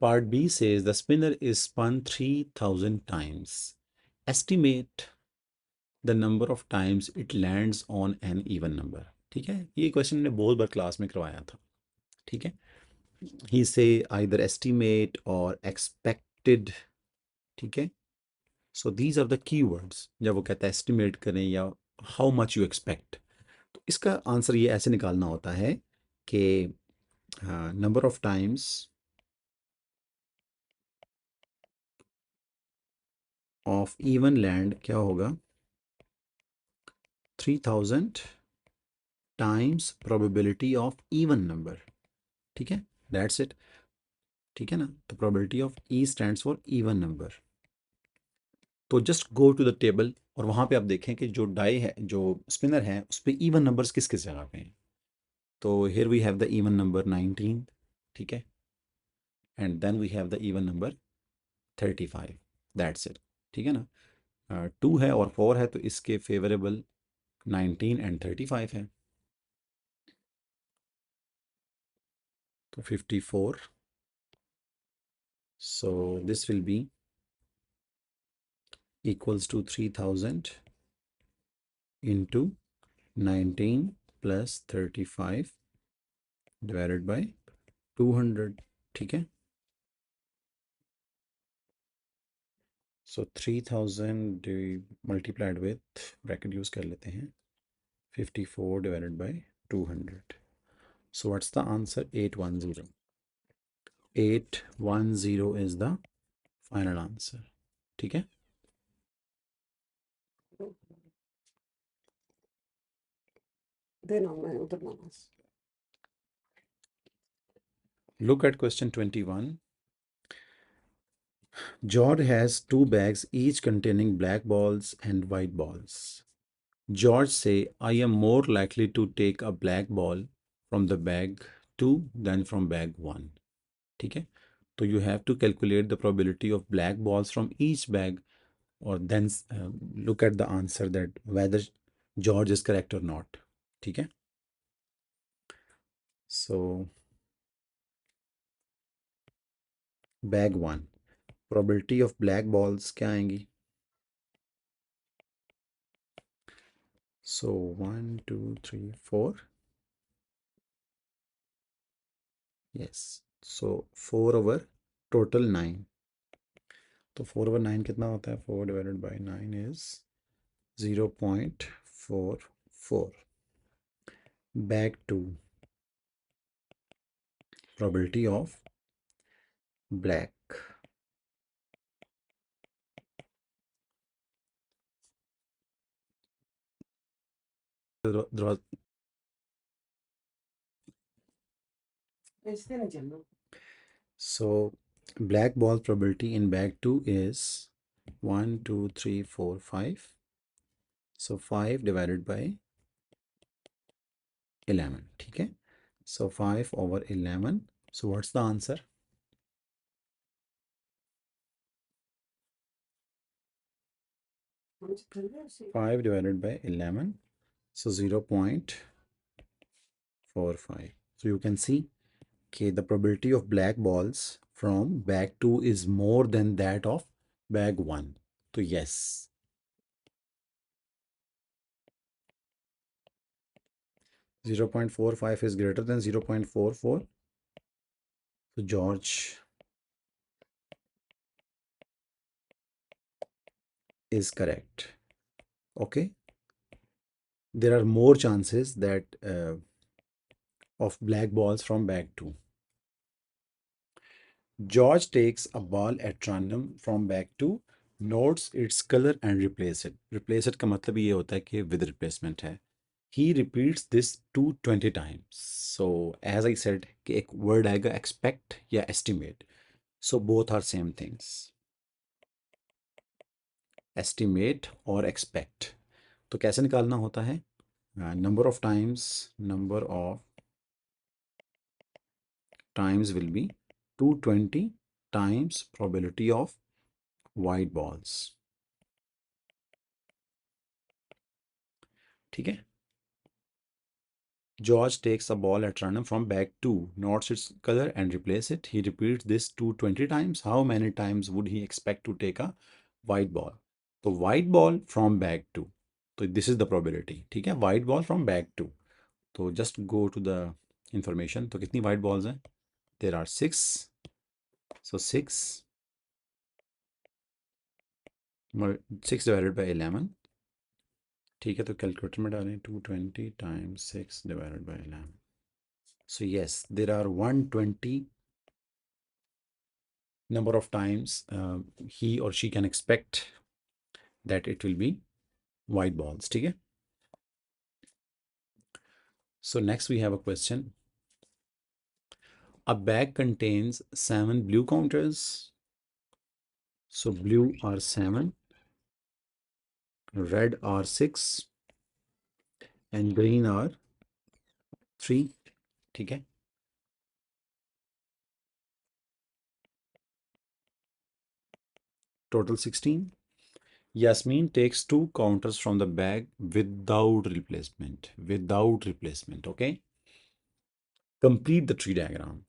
Part B says the spinner is spun 3000 times. Estimate the number of times it lands on an even number, ठीक है? ये क्वेश्चन ने बहुत बार क्लास में करवाया था, ठीक है? ही से आइदर एस्टिमेट और एक्सपेक्टेड, ठीक है? So these are the key words जब वो कहता है एस्टिमेट करें या हाउ मच यू एक्सपेक्ट। तो इसका आंसर ये ऐसे निकालना होता है कि number of times of even land क्या होगा, 3000 times probability of even number. ठीक है, दैट्स इट। ठीक है ना, तो probability of E stands for even number. तो just go to the table और वहां पे आप देखें कि जो डाई है, जो स्पिनर है, उस पर इवन नंबर्स किस किस जगह पे हैं। तो here we have the even number 19, ठीक है, and then we have the even number 35, that's it. ठीक है ना, 2 है और 4 है तो इसके फेवरेबल 19 एंड 35 है। तो 54, so this will be equals to 3000 into 19 plus 35 divided by 200। ठीक है, so 3000 multiplied with bracket use कर लेते हैं 54 divided by 200। so what's the answer? 810। 810 is the final answer। ठीक है, देना मैं उधर माना। look at question 21। George has 2 bags each containing black balls and white balls. George say, I am more likely to take a black ball from the bag 2 than from bag 1। ठीक है, तो you have to calculate the probability of black balls from each bag or then look at the answer that whether George is correct or not। ठीक है, so bag 1 probability of black balls क्या आएंगी? So 1 2 3 4, yes, so 4 over total 9। तो 4 over 9 कितना होता है? 4 divided by 9 is 0.44। Back to probability of black, ऐसे नहीं चलना। so black ball probability in bag 2 is 1 2 3 4 5, so 5 divided by 11। ठीक है, so 5 over 11, so what's the answer? 5 divided by 11, so 0.45। so you can see okay, the probability of black balls from bag 2 is more than that of bag 1। So yes, 0.45 is greater than 0.44। So George is correct। Okay, there are more chances that of black balls from bag 2। George takes a ball at random from bag 2, notes its color and replace it। Replace it का मतलब ये होता है कि with replacement है। He repeats this 220 times। So as I said कि एक word आएगा expect या estimate। So both are same things, estimate और expect। तो कैसे निकालना होता है? Number of times will be 220 times probability of white balls। ठीक है, George takes a ball at random from bag 2, notes its color and replace it। He repeats this 220 times। How many times would he expect to take a white ball? तो white ball from bag 2, तो this is the probability। ठीक है, white ball from bag 2। तो just go to the information। तो कितनी white balls हैं? There are 6। So 6 6 divided by 11, ठीक है, तो कैलकुलेटर में डालें 220 times 6 divided by 11. So yes, there are 120 number of times he or she can expect that it will be white balls. ठीक है. So next we have a question. A bag contains 7 blue counters. So blue are 7, red are 6, and green are 3. ठीक है. Total 16. Yasmin takes 2 counters from the bag without replacement. Without replacement. Okay. Complete the tree diagram.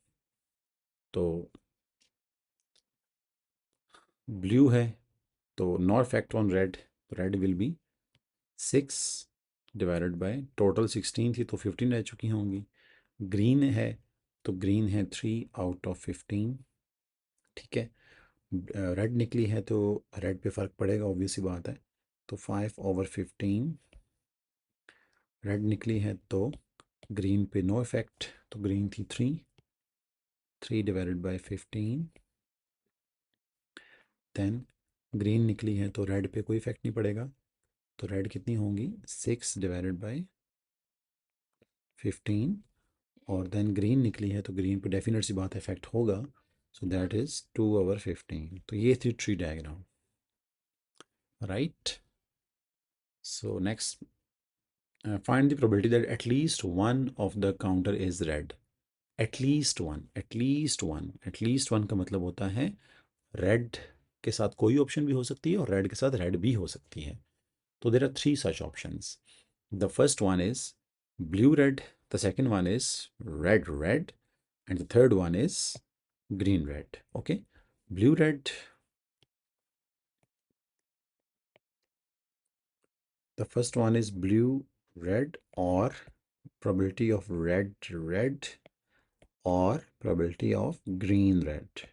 तो ब्लू है तो no effect on red, red will be 6 divided by total 16 थी तो 15 रह चुकी होंगी. ग्रीन है तो ग्रीन है 3 आउट ऑफ 15. ठीक है. रेड निकली है तो रेड पे फ़र्क पड़ेगा, ऑब्वियस सी बात है, तो 5/15. रेड निकली है तो ग्रीन पे नो इफेक्ट, तो ग्रीन थी 3 डिवाइडेड बाय 15. देन ग्रीन निकली है तो रेड पे कोई इफेक्ट नहीं पड़ेगा, तो रेड कितनी होंगी 6 डिवाइडेड बाय 15. और देन ग्रीन निकली है तो ग्रीन पे डेफिनेट सी बात इफेक्ट होगा, सो दैट इज 2/15. तो ये थी tree diagram, right. So next, find the probability that at least one of the counter is red. At least one, at least one, at least one का मतलब होता है रेड के साथ कोई ऑप्शन भी हो सकती है और रेड के साथ रेड भी हो सकती है. So there are 3 such options. The first one is blue red, the second one is red red, and the third one is green red. Okay, blue red. The first one is blue red, or probability of red red, or probability of green red.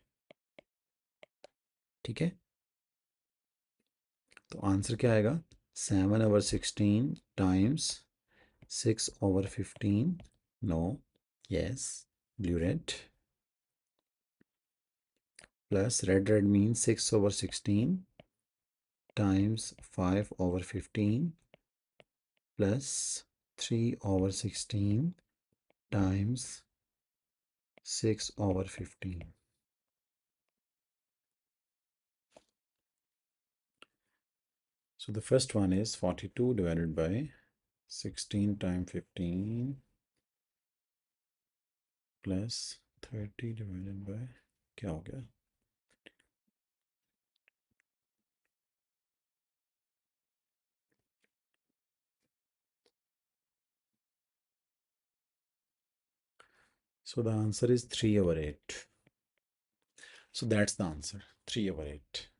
ठीक है. तो आंसर क्या आएगा 7/16 times 6/15. No. Yes, blue red. Plus red red means 6/16 times 5/15 plus 3/16 times 6/15. So the first one is 42 divided by 16 times 15 plus 30 divided by, क्या हो गया, so the answer is 3/8. So that's the answer, 3/8.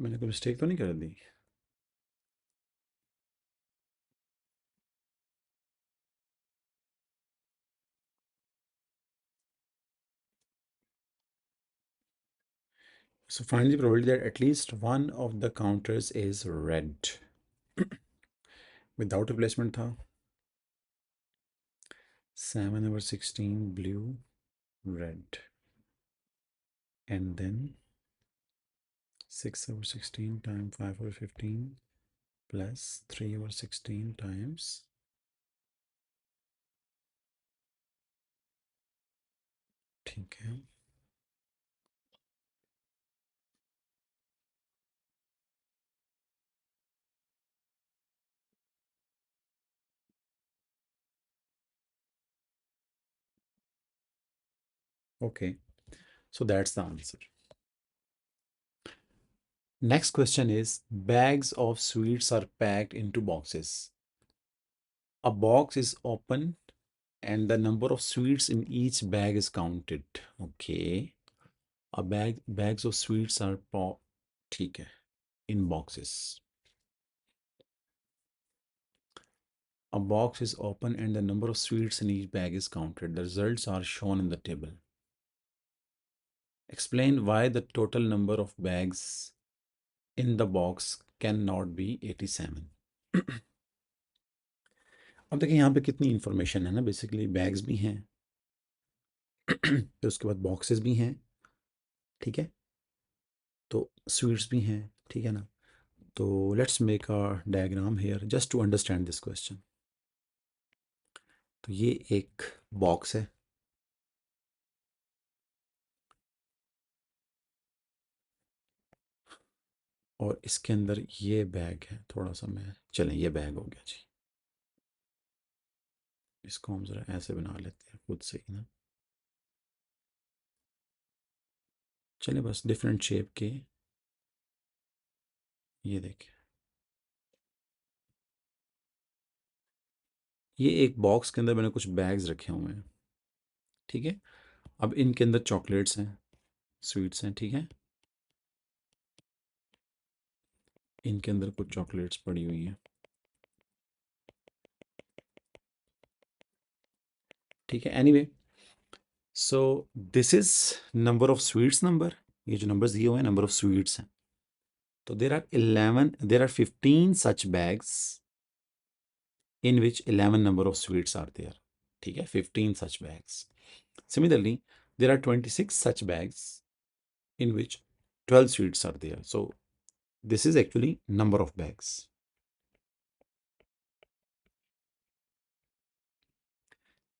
मैंने कोई मिस्टेक तो नहीं कर दी. So find the probability that at least one of the counters is red. Without replacement था 7/16 blue red, and then 6/16 times 5/15 plus 3/16 times, ठीक है. Okay, so that's the answer. Next question is, bags of sweets are packed into boxes. A box is opened and the number of sweets in each bag is counted. Okay, bags of sweets are ठीक है, in boxes. A box is open and the number of sweets in each bag is counted. The results are shown in the table. Explain why the total number of bags in the box cannot be 87. अब देखिए यहाँ पे कितनी इंफॉर्मेशन है ना, बेसिकली बैग्स भी हैं तो उसके बाद बॉक्सेस भी हैं, ठीक है, तो स्वीट्स भी हैं, ठीक है ना। तो let's make a diagram here just to understand this question. तो ये एक बॉक्स है, और इसके अंदर ये बैग है, थोड़ा सा मैं, चलें ये बैग हो गया जी, इसको हम ज़रा ऐसे बना लेते हैं खुद से ही ना, चलिए बस डिफरेंट शेप के, ये देखें, ये एक बॉक्स के अंदर मैंने कुछ बैग्स रखे हुए हैं, ठीक है। अब इनके अंदर चॉकलेट्स हैं, स्वीट्स हैं, ठीक है, इनके अंदर कुछ चॉकलेट्स पड़ी हुई हैं, ठीक है। Anyway, so this is number of sweets number, ये जो नंबर्स दिए हुए हैं नंबर ऑफ स्वीट्स हैं। तो there are 15 such bags in which 11 number of sweets are there, ठीक है, 15 such bags. Similarly, there are 26 such bags in which 12 sweets are there. So this is actually number of bags.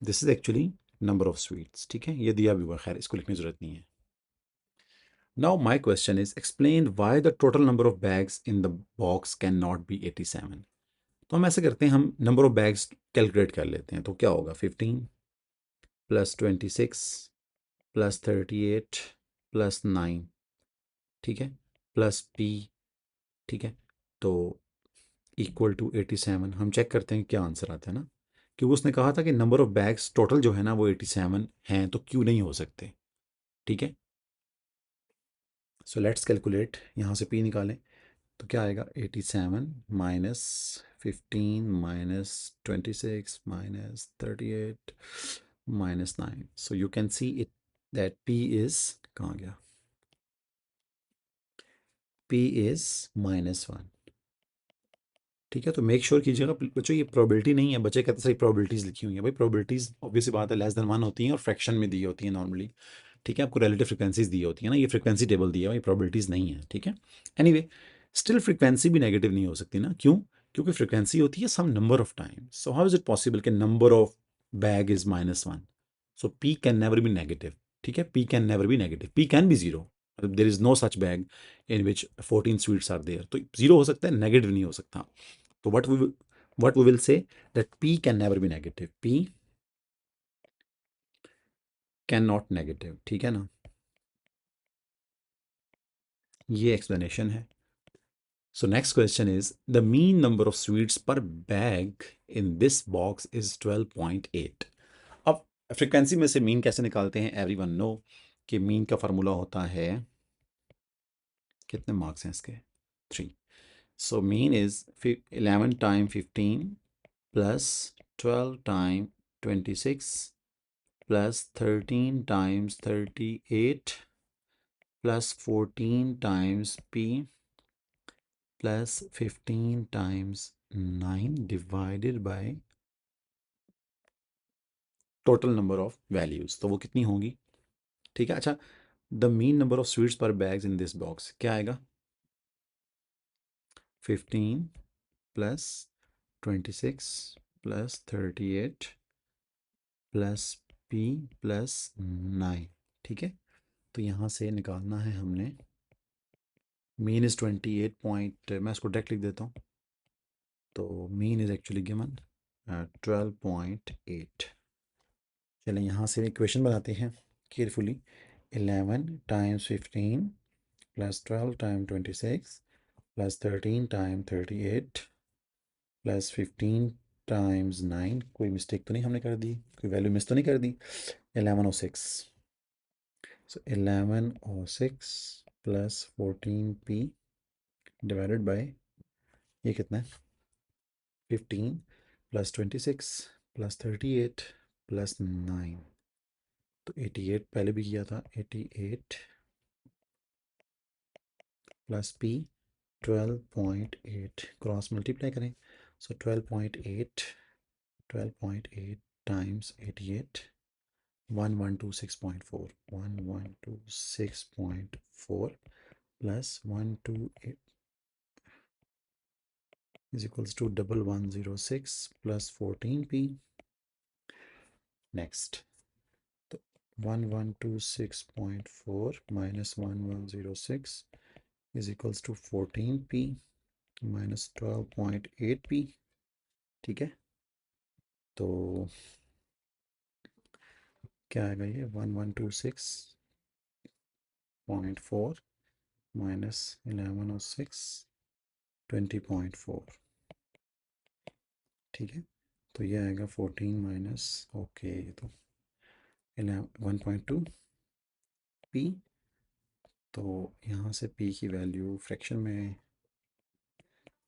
This is actually number of sweets, ठीक है, ये दिया भी हुआ, खैर इसको लिखने की जरूरत नहीं है। Now my question is, explain why the total number of bags in the box cannot be 87. तो हम ऐसे करते हैं, हम नंबर ऑफ बैग्स कैलकुलेट कर लेते हैं। तो क्या होगा, 15 प्लस 26 प्लस 38 प्लस 9, ठीक है, प्लस पी, ठीक है, तो इक्वल टू 87। हम चेक करते हैं क्या आंसर आता है ना, क्योंकि उसने कहा था कि नंबर ऑफ बैग्स टोटल जो है ना वो 87 हैं, तो क्यों नहीं हो सकते, ठीक है। सो लेट्स कैलकुलेट, यहाँ से पी निकालें, तो क्या आएगा, 87 minus 15 minus 26 minus 38 minus 9। So you can see it that P is, कहाँ गया, पी इज -1, ठीक है। तो मेक श्योर कीजिएगा बच्चों, ये प्रोबेबिलिटी नहीं है, बच्चे कहते सारी प्रोबेबिलिटीज़ लिखी हुई हैं, भाई प्रोबेबिलिटीज़ ऑब्वियसली बात है लेस देन 1 होती हैं और फ्रैक्शन में दी होती हैं नॉर्मली, ठीक है, आपको रिलेटिव फ्रिक्वेंसीज दी होती है ना, ये फ्रिक्वेंसी टेबल दिया है, ये प्रोबेबिलिटीज़ नहीं है, ठीक है। एनीवे, स्टिल फ्रिक्वेंसी भी नेगेटिव नहीं हो सकती ना, क्यों, क्योंकि फ्रिक्वेंसी होती है some number of time. So how is it possible कि number of bag is -1, so P can never be negative, ठीक है, P can never be negative, P can be zero, there is no such bag in which 14 sweets are there, तो जीरो हो सकता है, नेगेटिव नहीं हो सकता। तो what we will say that P can never be negative. P cannot negative, ठीक है ना, ये explanation है। So next question is, the mean number of sweets per bag in this box is 12.8. अब फ्रीक्वेंसी में से मीन कैसे निकालते हैं, everyone know कि मीन का फार्मूला होता है, कितने मार्क्स हैं इसके, 3। So mean is 11 time 15 plus 12 time 26 plus 13 times 38 plus 14 times p plus 15 times 9 divided by total number of values, तो वो कितनी होगी, ठीक है। अच्छा, the mean number of sweets पर बैग्स इन दिस बॉक्स क्या आएगा, 15 plus 26 plus 38 plus p plus 9, ठीक है। तो यहाँ से निकालना है हमने, मीन इज़ 28 पॉइंट, मैं इसको डायरेक्ट लिख देता हूँ, तो मीन इज़ एक्चुअली गिवन 12.8। चलें यहाँ से इक्वेशन बनाते हैं carefully, 11 times 15 plus 12 time 26 plus 13 time 38 plus 15 times 9, कोई मिस्टेक तो नहीं हमने कर दी, कोई वैल्यू मिस तो नहीं कर दी, 1106। सो 1106 प्लस 14p डिवाइडेड बाय ये कितना है 15 प्लस 26 प्लस 38 प्लस 9, तो 88 पहले भी किया था, 88 प्लस p 12.8 क्रॉस मल्टीप्लाई करें, सो 12.8 times 88 1126.4 1126.4 plus 128 is equals to 1106 plus 14p. Next, 1126.4 minus 1106 is equals to 14p minus 12.8p. ठीक है, तो क्या आएगा ये 1126.4 minus 1106 20.4, ठीक है, तो ये आएगा 14 माइनस ओके तो 1.2 p, तो यहाँ से p की वैल्यू फ्रैक्शन में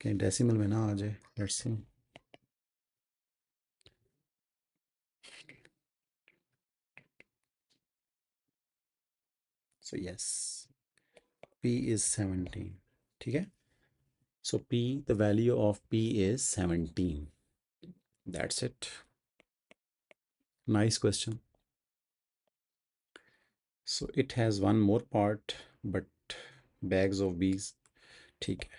कहीं डेसिमल में ना आ जाए, let's see. So yes, p is 17, ठीक है, सो p the value of p is 17, that's it, nice question. So it has one more part but bags of bees, ठीक है.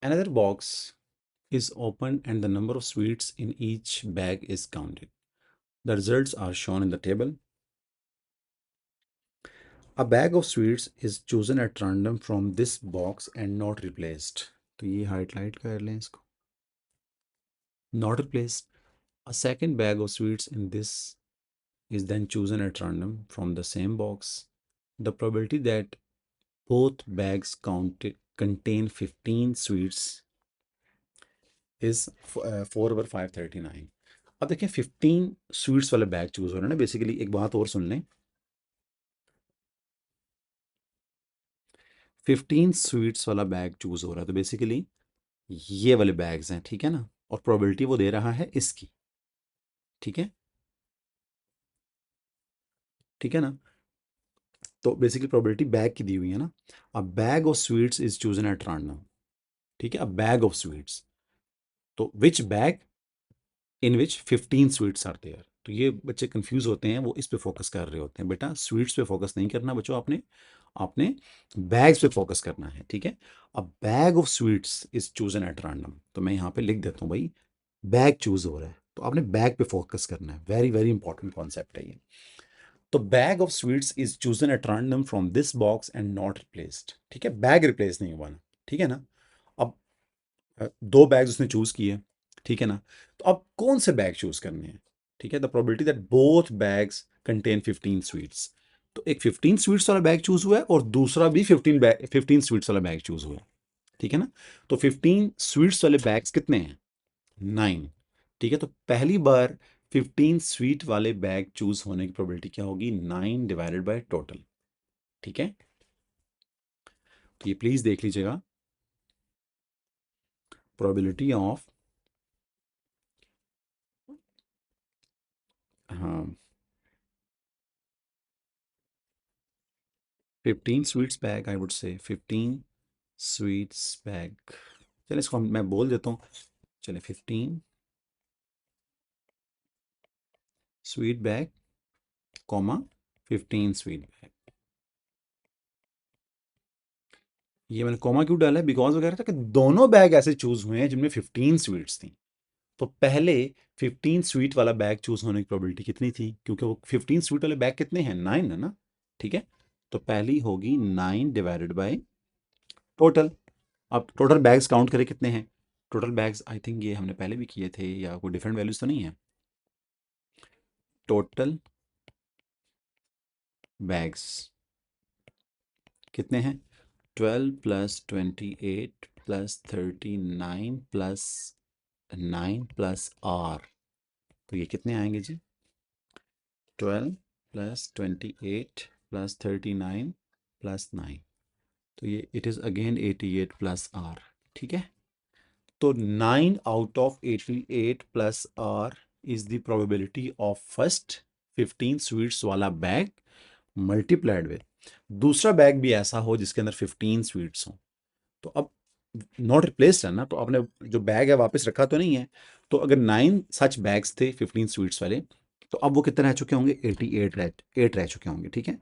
Another box is opened and the number of sweets in each bag is counted. The results are shown in the table. A bag of sweets is chosen at random from this box and not replaced. तो ये हाईलाइट कर लें इसको. Not replaced. A second bag of sweets in this is then chosen at random from the same box. The probability that both bags contain 15 sweets is 4/539. अब देखिए 15 स्वीट्स वाले बैग चूज हो रहे हैं ना. बेसिकली एक बात और सुन लें, 15 स्वीट्स वाला बैग चूज हो रहा है, तो बेसिकली ये वाले बैग्स हैं, ठीक है ना, और प्रोबेबिलिटी वो दे रहा है इसकी, ठीक है, ठीक है ना, तो बेसिकली प्रोबेबिलिटी बैग की दी हुई है ना. A bag of sweets is chosen at random, ठीक है, अ बैग ऑफ स्वीट्स, तो which bag in which 15 sweets are there. तो ये बच्चे कंफ्यूज होते हैं, वो इस पे फोकस कर रहे होते हैं. बेटा स्वीट्स पे फोकस नहीं करना बच्चों, आपने आपने बैग्स पे फोकस करना है, ठीक है. अब bag of sweets is chosen at random, तो मैं यहाँ पे लिख देता हूँ भाई बैग चूज हो रहा है, तो आपने बैग पे फोकस करना है. वेरी वेरी इंपॉर्टेंट कॉन्सेप्ट है ये. तो bag of sweets is chosen at random from this box and not replaced, ठीक है, बैग रिप्लेस नहीं हुआ ना, ठीक है ना. अब दो बैग्स उसने चूज किए, ठीक है ना, तो अब कौन से बैग चूज करने हैं, ठीक है. The probability that both bags contain 15 sweets, तो एक 15 स्वीट्स वाला बैग चूज हुआ है और दूसरा भी 15 स्वीट्स वाला बैग चूज हुआ है, ठीक है ना. तो 15 स्वीट्स वाले बैग्स कितने हैं 9, ठीक है, तो पहली बार 15 स्वीट वाले बैग चूज होने की प्रोबेबिलिटी क्या होगी 9 डिवाइडेड बाय टोटल, ठीक है. तो ये प्लीज देख लीजिएगा, प्रोबेबिलिटी ऑफ, हाँ, 15 sweets bag, I would say 15 sweets bag, चलिए इसको मैं बोल देता हूँ, चलिए 15 sweet bag comma 15 sweet bag. ये मैंने कॉमा क्यों डाला है, बिकॉज वगैरह था कि दोनों बैग ऐसे चूज हुए हैं जिनमें 15 स्वीट्स थी. तो पहले 15 स्वीट वाला बैग चूज होने की प्रोबेबिलिटी कितनी थी, क्योंकि वो 15 स्वीट वाले बैग कितने हैं 9 है ना, ठीक है, तो पहली होगी 9 डिवाइडेड बाय टोटल. अब टोटल बैग्स काउंट करें कितने हैं, टोटल बैग्स आई थिंक ये हमने पहले भी किए थे, या कोई डिफरेंट वैल्यूज तो नहीं है. टोटल बैग्स कितने हैं 12 plus 28 plus 39 plus 9 plus R, तो ये कितने आएंगे जी 12 प्लस 28 प्लस 39 प्लस 9, तो ये it is again 88 plus R, ठीक है। तो 9 out of 88 plus R is the probability of first 15 sweets वाला बैग मल्टीप्लाइड विद दूसरा बैग भी ऐसा हो जिसके अंदर 15 स्वीट्स हो। तो अब नॉट रिप्लेस्ड है ना, तो आपने जो बैग है वापस रखा तो नहीं है। तो अगर 9 सच बैग्स थे 15 स्वीट्स वाले, तो अब वो कितने रह चुके होंगे, 88 रह चुके होंगे, ठीक है।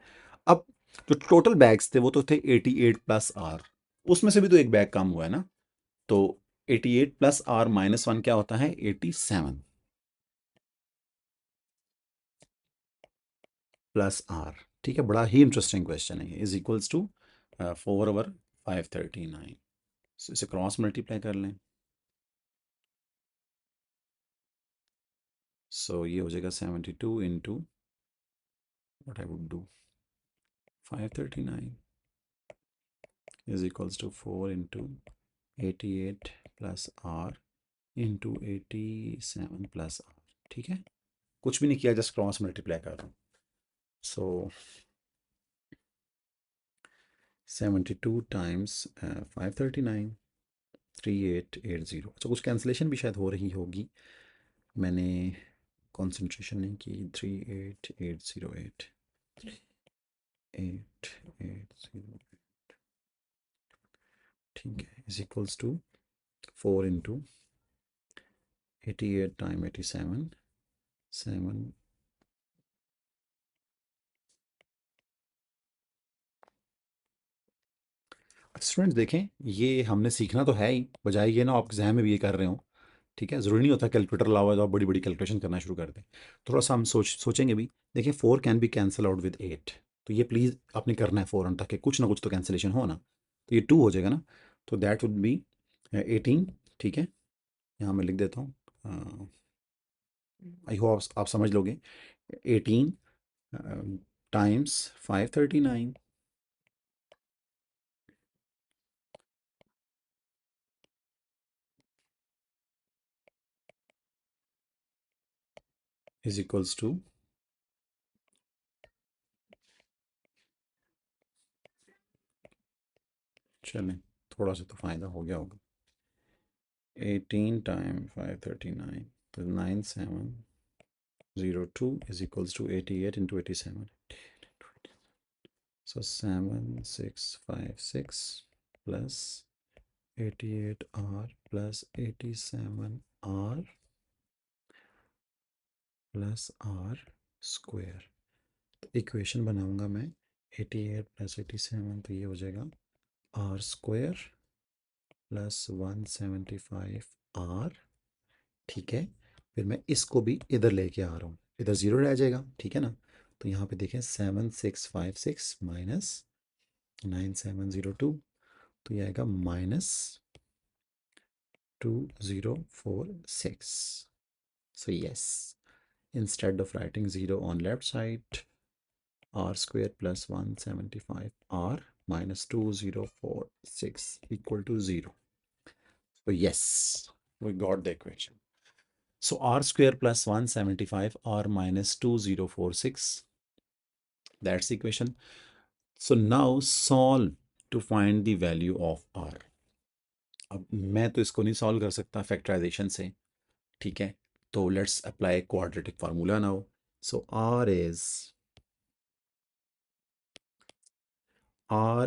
अब जो टोटल बैग्स थे वो तो थे 88 प्लस आर, उसमें से भी तो एक बैग कम हुआ है ना। तो 88 प्लस आर माइनस 1 क्या होता है, 87 प्लस आर, ठीक है। बड़ा ही इंटरेस्टिंग क्वेश्चन है, इज इक्वल्स टू 4/539। इसे क्रॉस मल्टीप्लाई कर लें, सो ये हो जाएगा 72 into what I would do 539 is equals to 4 into 88 plus r into 87 plus r, ठीक है। कुछ भी नहीं किया, जस्ट क्रॉस मल्टीप्लाई कर रहा हूँ। सो 72 टाइम्स 539 3880। अच्छा, कुछ कैंसिलेशन भी शायद हो रही होगी, मैंने कंसंट्रेशन नहीं की। 38808 880, ठीक है, is equals to 4 into 88 time 87 7। अच्छा स्टूडेंट्स देखें, ये हमने सीखना तो है ही, बजाय ये ना आप एग्जाम में भी ये कर रहे हो, ठीक है। ज़रूरी नहीं होता कैलकुलेटर लाओ तो आप बड़ी बड़ी कैलकुलेशन करना शुरू कर दें। थोड़ा सा हम सोचेंगे भी। देखिए 4 can be cancel out with 8, तो ये प्लीज़ आपने करना है फ़ौरन, ताकि कुछ ना कुछ तो कैंसिलेशन हो ना। तो ये 2 हो जाएगा ना, तो दैट वुड बी 18, ठीक है। यहाँ मैं लिख देता हूँ, आई होप आप समझ लोगे। 18 टाइम्स 539 इज इक्वल्स टू, चलें थोड़ा सा तो फ़ायदा हो गया होगा। 18 टाइम 539, तो 9702 is equals to 88 into 87. So 7656 plus 88r plus 87r plus r square. तो इक्वेशन बनाऊंगा मैं 88 प्लस 87, तो ये हो जाएगा r स्क्वायर प्लस 175r, ठीक है। फिर मैं इसको भी इधर लेके आ रहा हूँ, इधर ज़ीरो रह जाएगा, ठीक है ना। तो यहाँ पे देखें 7656 माइनस 9702, तो ये आएगा -2046। So yes, instead of writing zero on left side, r square plus 175r minus 2046 equal to 0. So yes, we got the equation. So r square plus 175r minus 2046, that's the equation. So now solve to find the value of r. अब मैं तो इसको नहीं सॉल्व कर सकता फैक्टराइजेशन से, ठीक है। तो let's apply quadratic formula now. So r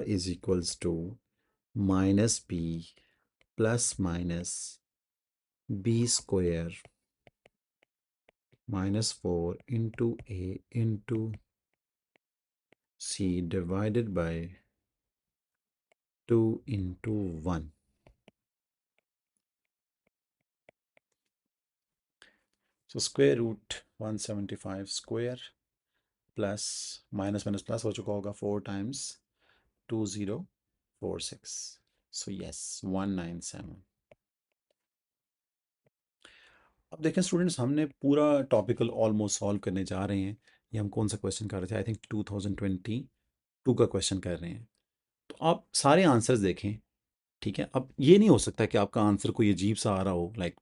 is equals to minus b plus minus b square minus 4 into a into c divided by 2 into 1. So square root 175 square plus minus minus plus हो चुका होगा 4 times 2046. So yes, 197. अब देखें स्टूडेंट्स, हमने पूरा टॉपिकल ऑलमोस्ट सॉल्व करने जा रहे हैं। ये हम कौन सा क्वेश्चन कर रहे थे, आई थिंक 2022 का क्वेश्चन कर रहे हैं। तो आप सारे आंसर्स देखें, ठीक है। अब ये नहीं हो सकता कि आपका आंसर कोई अजीब सा आ रहा हो, लाइक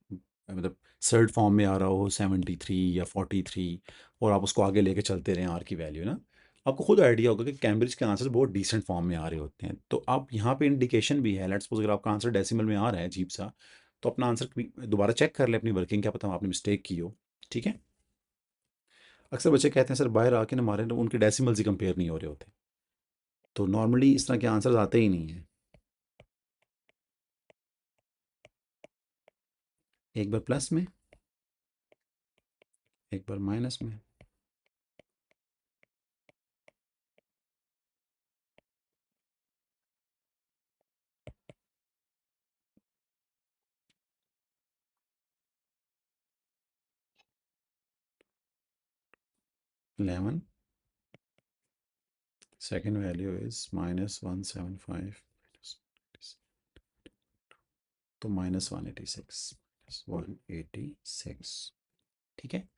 मतलब सर्ड फॉर्म में आ रहा हो 73 या 43, और आप उसको आगे लेके चलते रहें आर की वैल्यू ना। आपको खुद आइडिया होगा कि कैम्ब्रिज के आंसर बहुत डिसेंट फॉर्म में आ रहे होते हैं। तो आप यहाँ पे इंडिकेशन भी है, लेट्स सपोज अगर आपका आंसर डेसिमल में आ रहा है अजीब सा, तो अपना आंसर दोबारा चेक कर ले अपनी वर्किंग, क्या पता आपने मिस्टेक की हो। ठीक है, अक्सर बच्चे कहते हैं सर बाहर आके ना हमारे उनके डेसिमल्स ही कंपेयर नहीं हो रहे होते, तो नॉर्मली इस तरह के आंसर आते ही नहीं है। एक बार प्लस में, एक बार माइनस में। इलेवन, सेकेंड वैल्यू इज -175, तो -186, ठीक है।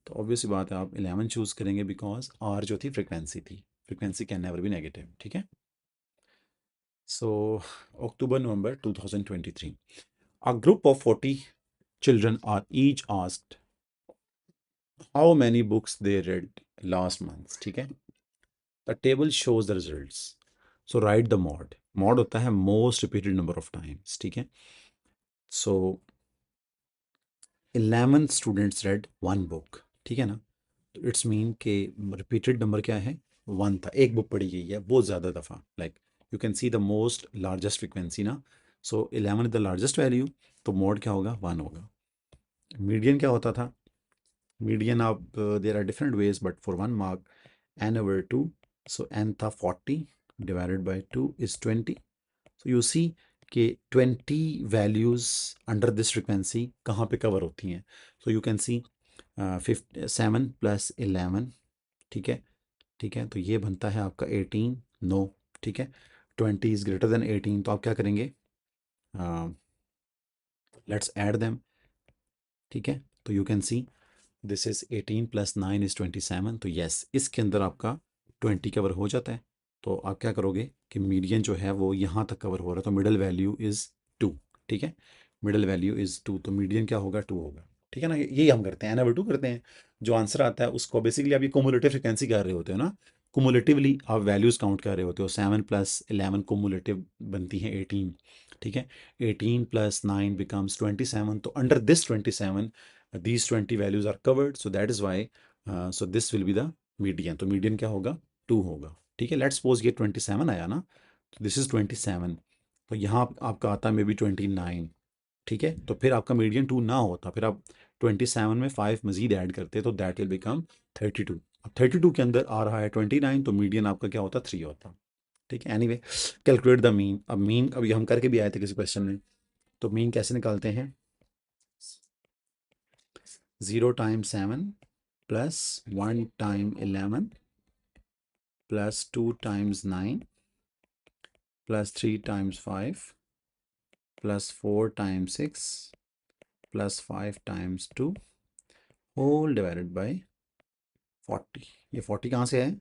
तो ऑब्वियसली बात है आप 11 चूज करेंगे बिकॉज आर जो थी फ्रिक्वेंसी थी, frequency can never be negative, ठीक है। सो अक्टूबर नवंबर 2023, a group of 40 children are each asked how many books they read last month, ठीक है। the table shows the results, so write the mod होता है most repeated number of times, ठीक है। so 11 students read one book, ठीक है ना। तो इट्स मीन के रिपीटेड नंबर क्या है, 1 था, एक बुक पढ़ी गई है बहुत ज़्यादा दफ़ा, like you can see the most largest frequency ना। सो 11 इज द लार्जेस्ट वैल्यू, तो मोड क्या होगा, 1 होगा। मीडियन क्या होता था, मीडियन आप there are different ways but for 1 mark n over 2, so n था 40 divided by 2 is 20। So you see कि 20 वैल्यूज़ अंडर दिस फ्रिक्वेंसी कहाँ पे कवर होती हैं। सो यू कैन सी 7 + 11, ठीक है, ठीक है। तो ये बनता है आपका 18, नो, ठीक है। 20 इज़ ग्रेटर देन 18, तो आप क्या करेंगे, लेट्स ऐड देम, ठीक है। तो you can see this is 18 + 9 is 27, तो यस इसके अंदर आपका 20 कवर हो जाता है। तो आप क्या करोगे कि मीडियन जो है वो यहाँ तक कवर हो रहा है, तो मिडल वैल्यू इज़ 2, ठीक है। मिडल वैल्यू इज़ 2, तो मीडियन क्या होगा, 2 होगा, ठीक है ना। यही हम करते हैं, n/2 करते हैं। जो आंसर आता है उसको बेसिकली आप ये कुमुलेटिव फ्रिक्वेंसी कर रहे होते हो ना, कुमुलेटिवली आप वैल्यूज़ काउंट कर रहे होते हो। 7 + 11 कुमुलेटिव बनती है 18, ठीक है। 18 + 9 बिकम्स 27, तो under this 27 these 20 values are covered, so that is why so this will be the median, तो median क्या होगा, 2 होगा, ठीक है। लेट्स सपोज ये 27 आया ना, तो दिस इज 27, तो यहाँ आपका आता है मे बी 29, ठीक है। तो फिर आपका मीडियन 2 ना होता, फिर आप 27 में 5 मजीद ऐड करते, तो दैट विल बिकम 32। अब 32 के अंदर आ रहा है 29, तो मीडियन आपका क्या होता, 3 होता, ठीक है। एनीवे कैलकुलेट द मीन, अब मीन अभी हम करके भी आए थे किसी क्वेश्चन में, तो मीन कैसे निकालते हैं, 0 times 7 plus 1 times 11 plus 2 times 9 plus 3 times 5 plus 4 times 6 plus 5 times 2 whole divided by 40। ये 40 कहाँ से है,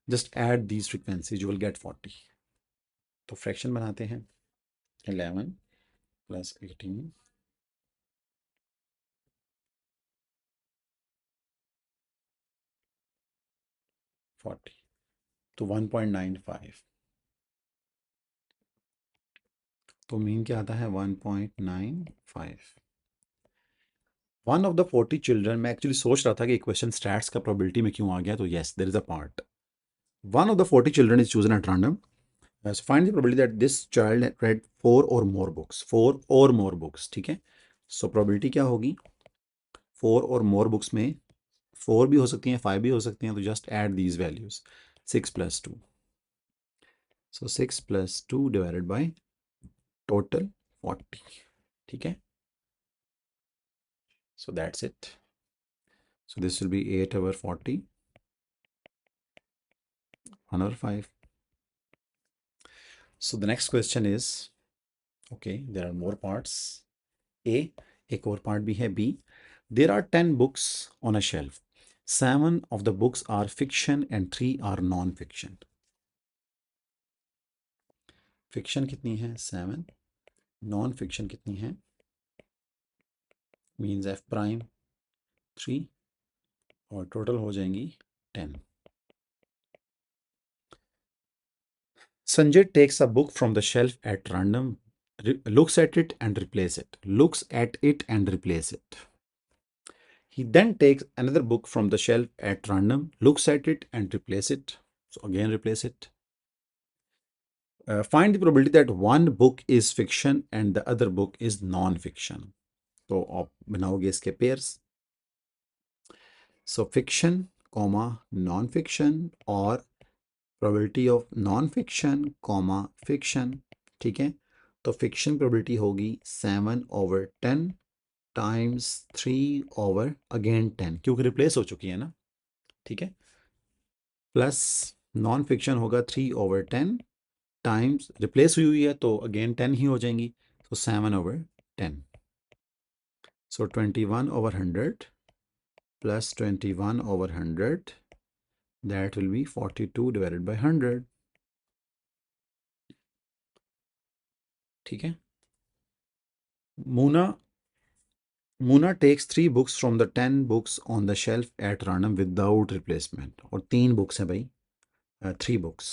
just add these frequencies you will get 40। तो फ्रैक्शन बनाते हैं, 11 + 18 40, तो 1.95, तो मीन क्या आता है 1.95। वन ऑफ द 40 चिल्ड्रन, मैं एक्चुअली सोच रहा था कि क्वेश्चन स्टैट्स का प्रोबेबिलिटी में क्यों आ गया, तो yes there is a part. One of the 40 children is chosen at random, so find the probability that this child read 4 or more books, 4 or more books, ठीक है। so probability क्या होगी, 4 और more books में 4 भी हो सकती हैं, 5 भी हो सकती हैं, तो just add these values, 6 + 2, so 6 + 2 divided by total 40, ठीक है। so that's it, so this will be 8/40, 1/5। so the next question is, okay, there are more parts, A, एक और पार्ट भी है B, there are 10 books on a shelf, 7 of the books are fiction and 3 are non-fiction। Fiction कितनी है 7, नॉन फिक्शन कितनी है, मीन्स F प्राइम 3, और टोटल हो जाएंगी 10। Sanjay takes a book from the shelf at random, looks at it and replace it. Looks at it and replace it. He then takes another book from the shelf at random, looks at it and replace it. So again replace it. Find the probability that one book is fiction and the other book is non-fiction. तो आप बनाओगे इसके pairs. So fiction, comma non-fiction और probability of non-fiction, comma fiction. ठीक है, तो fiction probability होगी 7/10 times 3 again 10 क्योंकि replace हो चुकी है ना. ठीक है, प्लस नॉन फिक्शन होगा 3/10 टाइम्स रिप्लेस हुई है तो अगेन 10 ही हो जाएंगी, तो 7/10. सो 21/100 plus 21/100 that will be 42 divided by 100. ठीक है, Muna takes 3 books from the 10 books on the shelf at random without replacement. और 3 बुक्स हैं भाई, 3 बुक्स.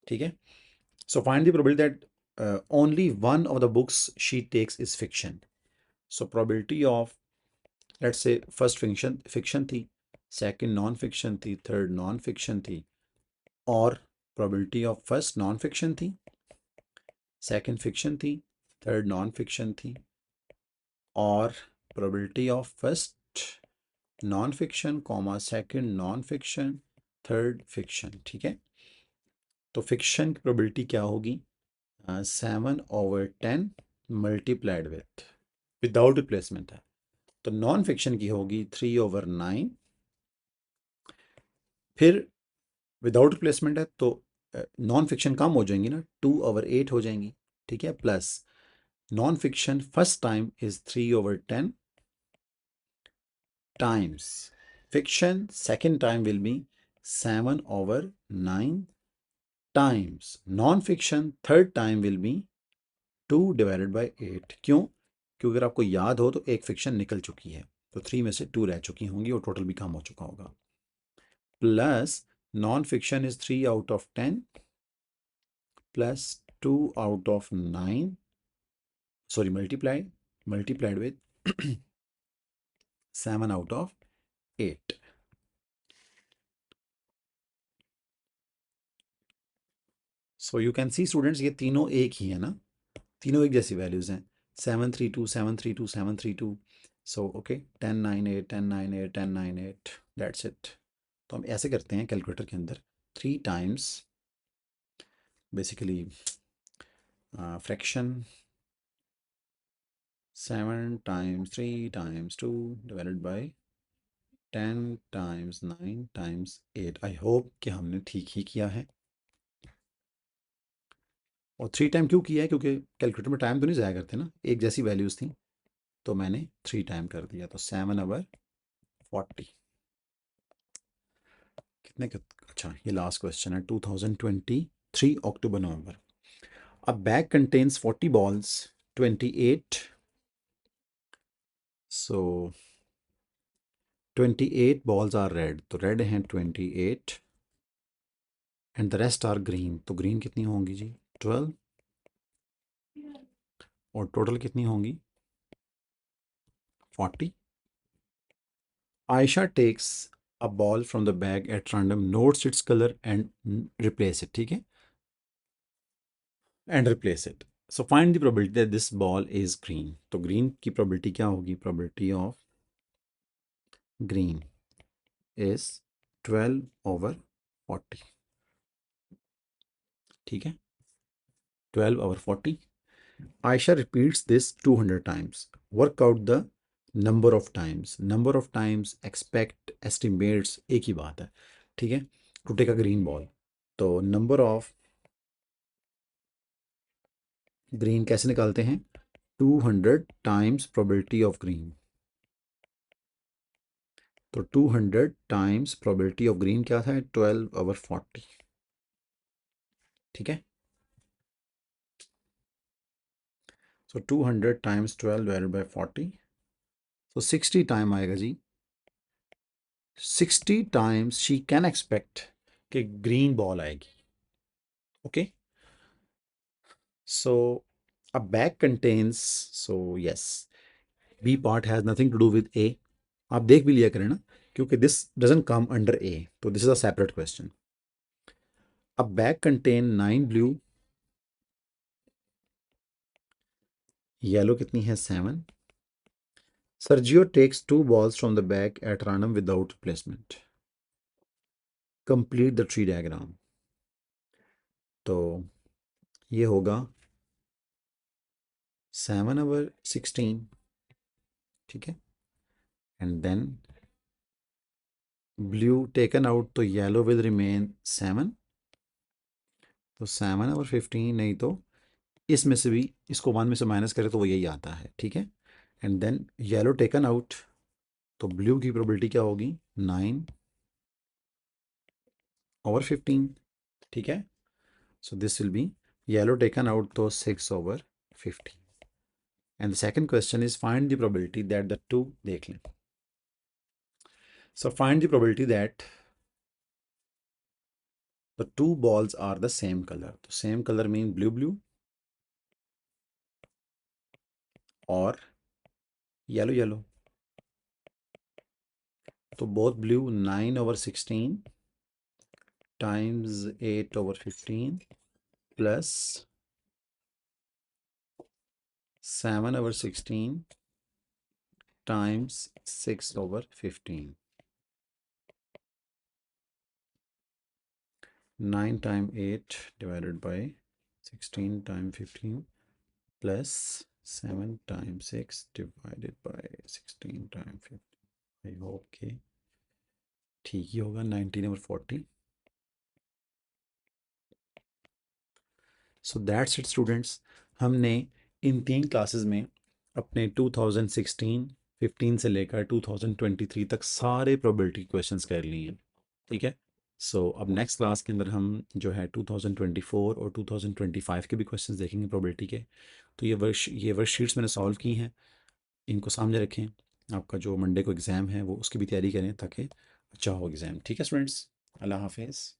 ठीक है, so find the probability that only one of the books she takes is fiction. So probability of, let's say first fiction थी, second नॉन फिक्शन थी, थर्ड नॉन फिक्शन थी, और probability of first non fiction थी, second फिक्शन थी, थर्ड नॉन फिक्शन थी, और probability of first non fiction comma second non fiction third fiction. ठीक है, तो फिक्शन की प्रोबेबिलिटी क्या होगी, 7/10 मल्टीप्लाइड विदाउट रिप्लेसमेंट है, तो नॉन फिक्शन की होगी 3/9. फिर विदाउट रिप्लेसमेंट है तो नॉन फिक्शन कम हो जाएंगी ना, 2/8 हो जाएंगी. ठीक है, plus non fiction first time is 3/10 times fiction second time will be 7/9 times non-fiction third time will be 2 divided by 8. क्यों? क्योंकि अगर आपको याद हो तो एक फिक्शन निकल चुकी है, तो 3 में से 2 रह चुकी होंगी और टोटल भी कम हो चुका होगा. Plus non fiction is 3/10 plus 2/9, sorry, multiplied with 7/8. So you can see students, ये तीनों एक ही है ना, तीनों एक जैसी वैल्यूज हैं, 732 732 732. So okay, 1098 1098 1098, that's it. तो हम ऐसे करते हैं कैलकुलेटर के अंदर, 3 times basically fraction 7 times 3 times 2 divided by 10 times 9 times 8. I hope कि हमने ठीक ही किया है. और 3 टाइम क्यों किया है, क्योंकि कैलकुलेटर में टाइम तो नहीं ज़ाया करते ना, एक जैसी वैल्यूज़ थी तो मैंने 3 टाइम कर दिया, तो 7/40 कितने अच्छा, ये लास्ट क्वेश्चन है, 2023 अक्टूबर नवंबर. A bag contains 40 balls, 28, so 28 balls are red, तो रेड हैं 28 and the rest are green, तो ग्रीन कितनी होंगी जी, 12, और टोटल कितनी होंगी 40. Ayesha takes a ball from the bag at random, notes its colour and replace it. ठीक है, and replace it. So find the probability that this ball is green. तो ग्रीन की प्रोबेबिलिटी क्या होगी, प्रोबेबिलिटी ऑफ ग्रीन इज 12/40. ठीक है, 12/40. Aisha repeats this 200 times. Work out the number of times. Number of times, expect, estimates एक ही बात है. ठीक है, to take a green ball. तो number of green कैसे निकालते हैं, 200 times probability of green. तो 200 times probability of green क्या था, 12/40. ठीक है, so 200 times 12 divided by 40, so 60 time आएगा जी. 60 टाइम्स शी कैन एक्सपेक्ट कि ग्रीन बॉल आएगी. Okay. So a bag contains, so yes, B part has nothing to do with A. आप देख भी लिया करें ना, क्योंकि this doesn't come under A. तो this is a separate question. A bag contain 9 blue, yellow कितनी है 7. Sergio takes 2 balls from the bag at random without replacement. Complete the tree diagram. तो ये होगा 7/16, ठीक है, and then blue taken out तो येलो विल रिमेन 7. तो 7/15, नहीं तो इसमें से भी इसको 1 में से माइनस करें तो वो यही आता है, ठीक है. And then yellow taken out तो ब्लू की प्रोबेबिलिटी क्या होगी 9/15, ठीक है. So this will be yellow taken out तो 6/15. And the second question is find the probability that the two, देख लें. So find the probability that the two balls are the same color. तो same color mean blue or yellow. तो both blue 9/16 times 8/15 plus 7/16 times 6/15. 9 times 8 divided by 16 times 15 plus 7 times 6 divided by 16 times 15. I hope कि ठीक ही होगा 19/40. So that's it students. हमने इन 3 क्लासेस में अपने 2016, 15 से लेकर 2023 तक सारे प्रोबेबिलिटी क्वेश्चंस कर लिए हैं, ठीक है. सो अब नेक्स्ट क्लास के अंदर हम जो है 2024 और 2025 के भी क्वेश्चंस देखेंगे प्रोबेबिलिटी के. तो ये वर्कशीट्स मैंने सॉल्व की हैं, इनको सामने रखें. आपका जो मंडे को एग्ज़ाम है वो उसकी भी तैयारी करें ताकि अच्छा हो एग्ज़ाम, ठीक है स्टूडेंट्स. अल्लाह हाफिज़.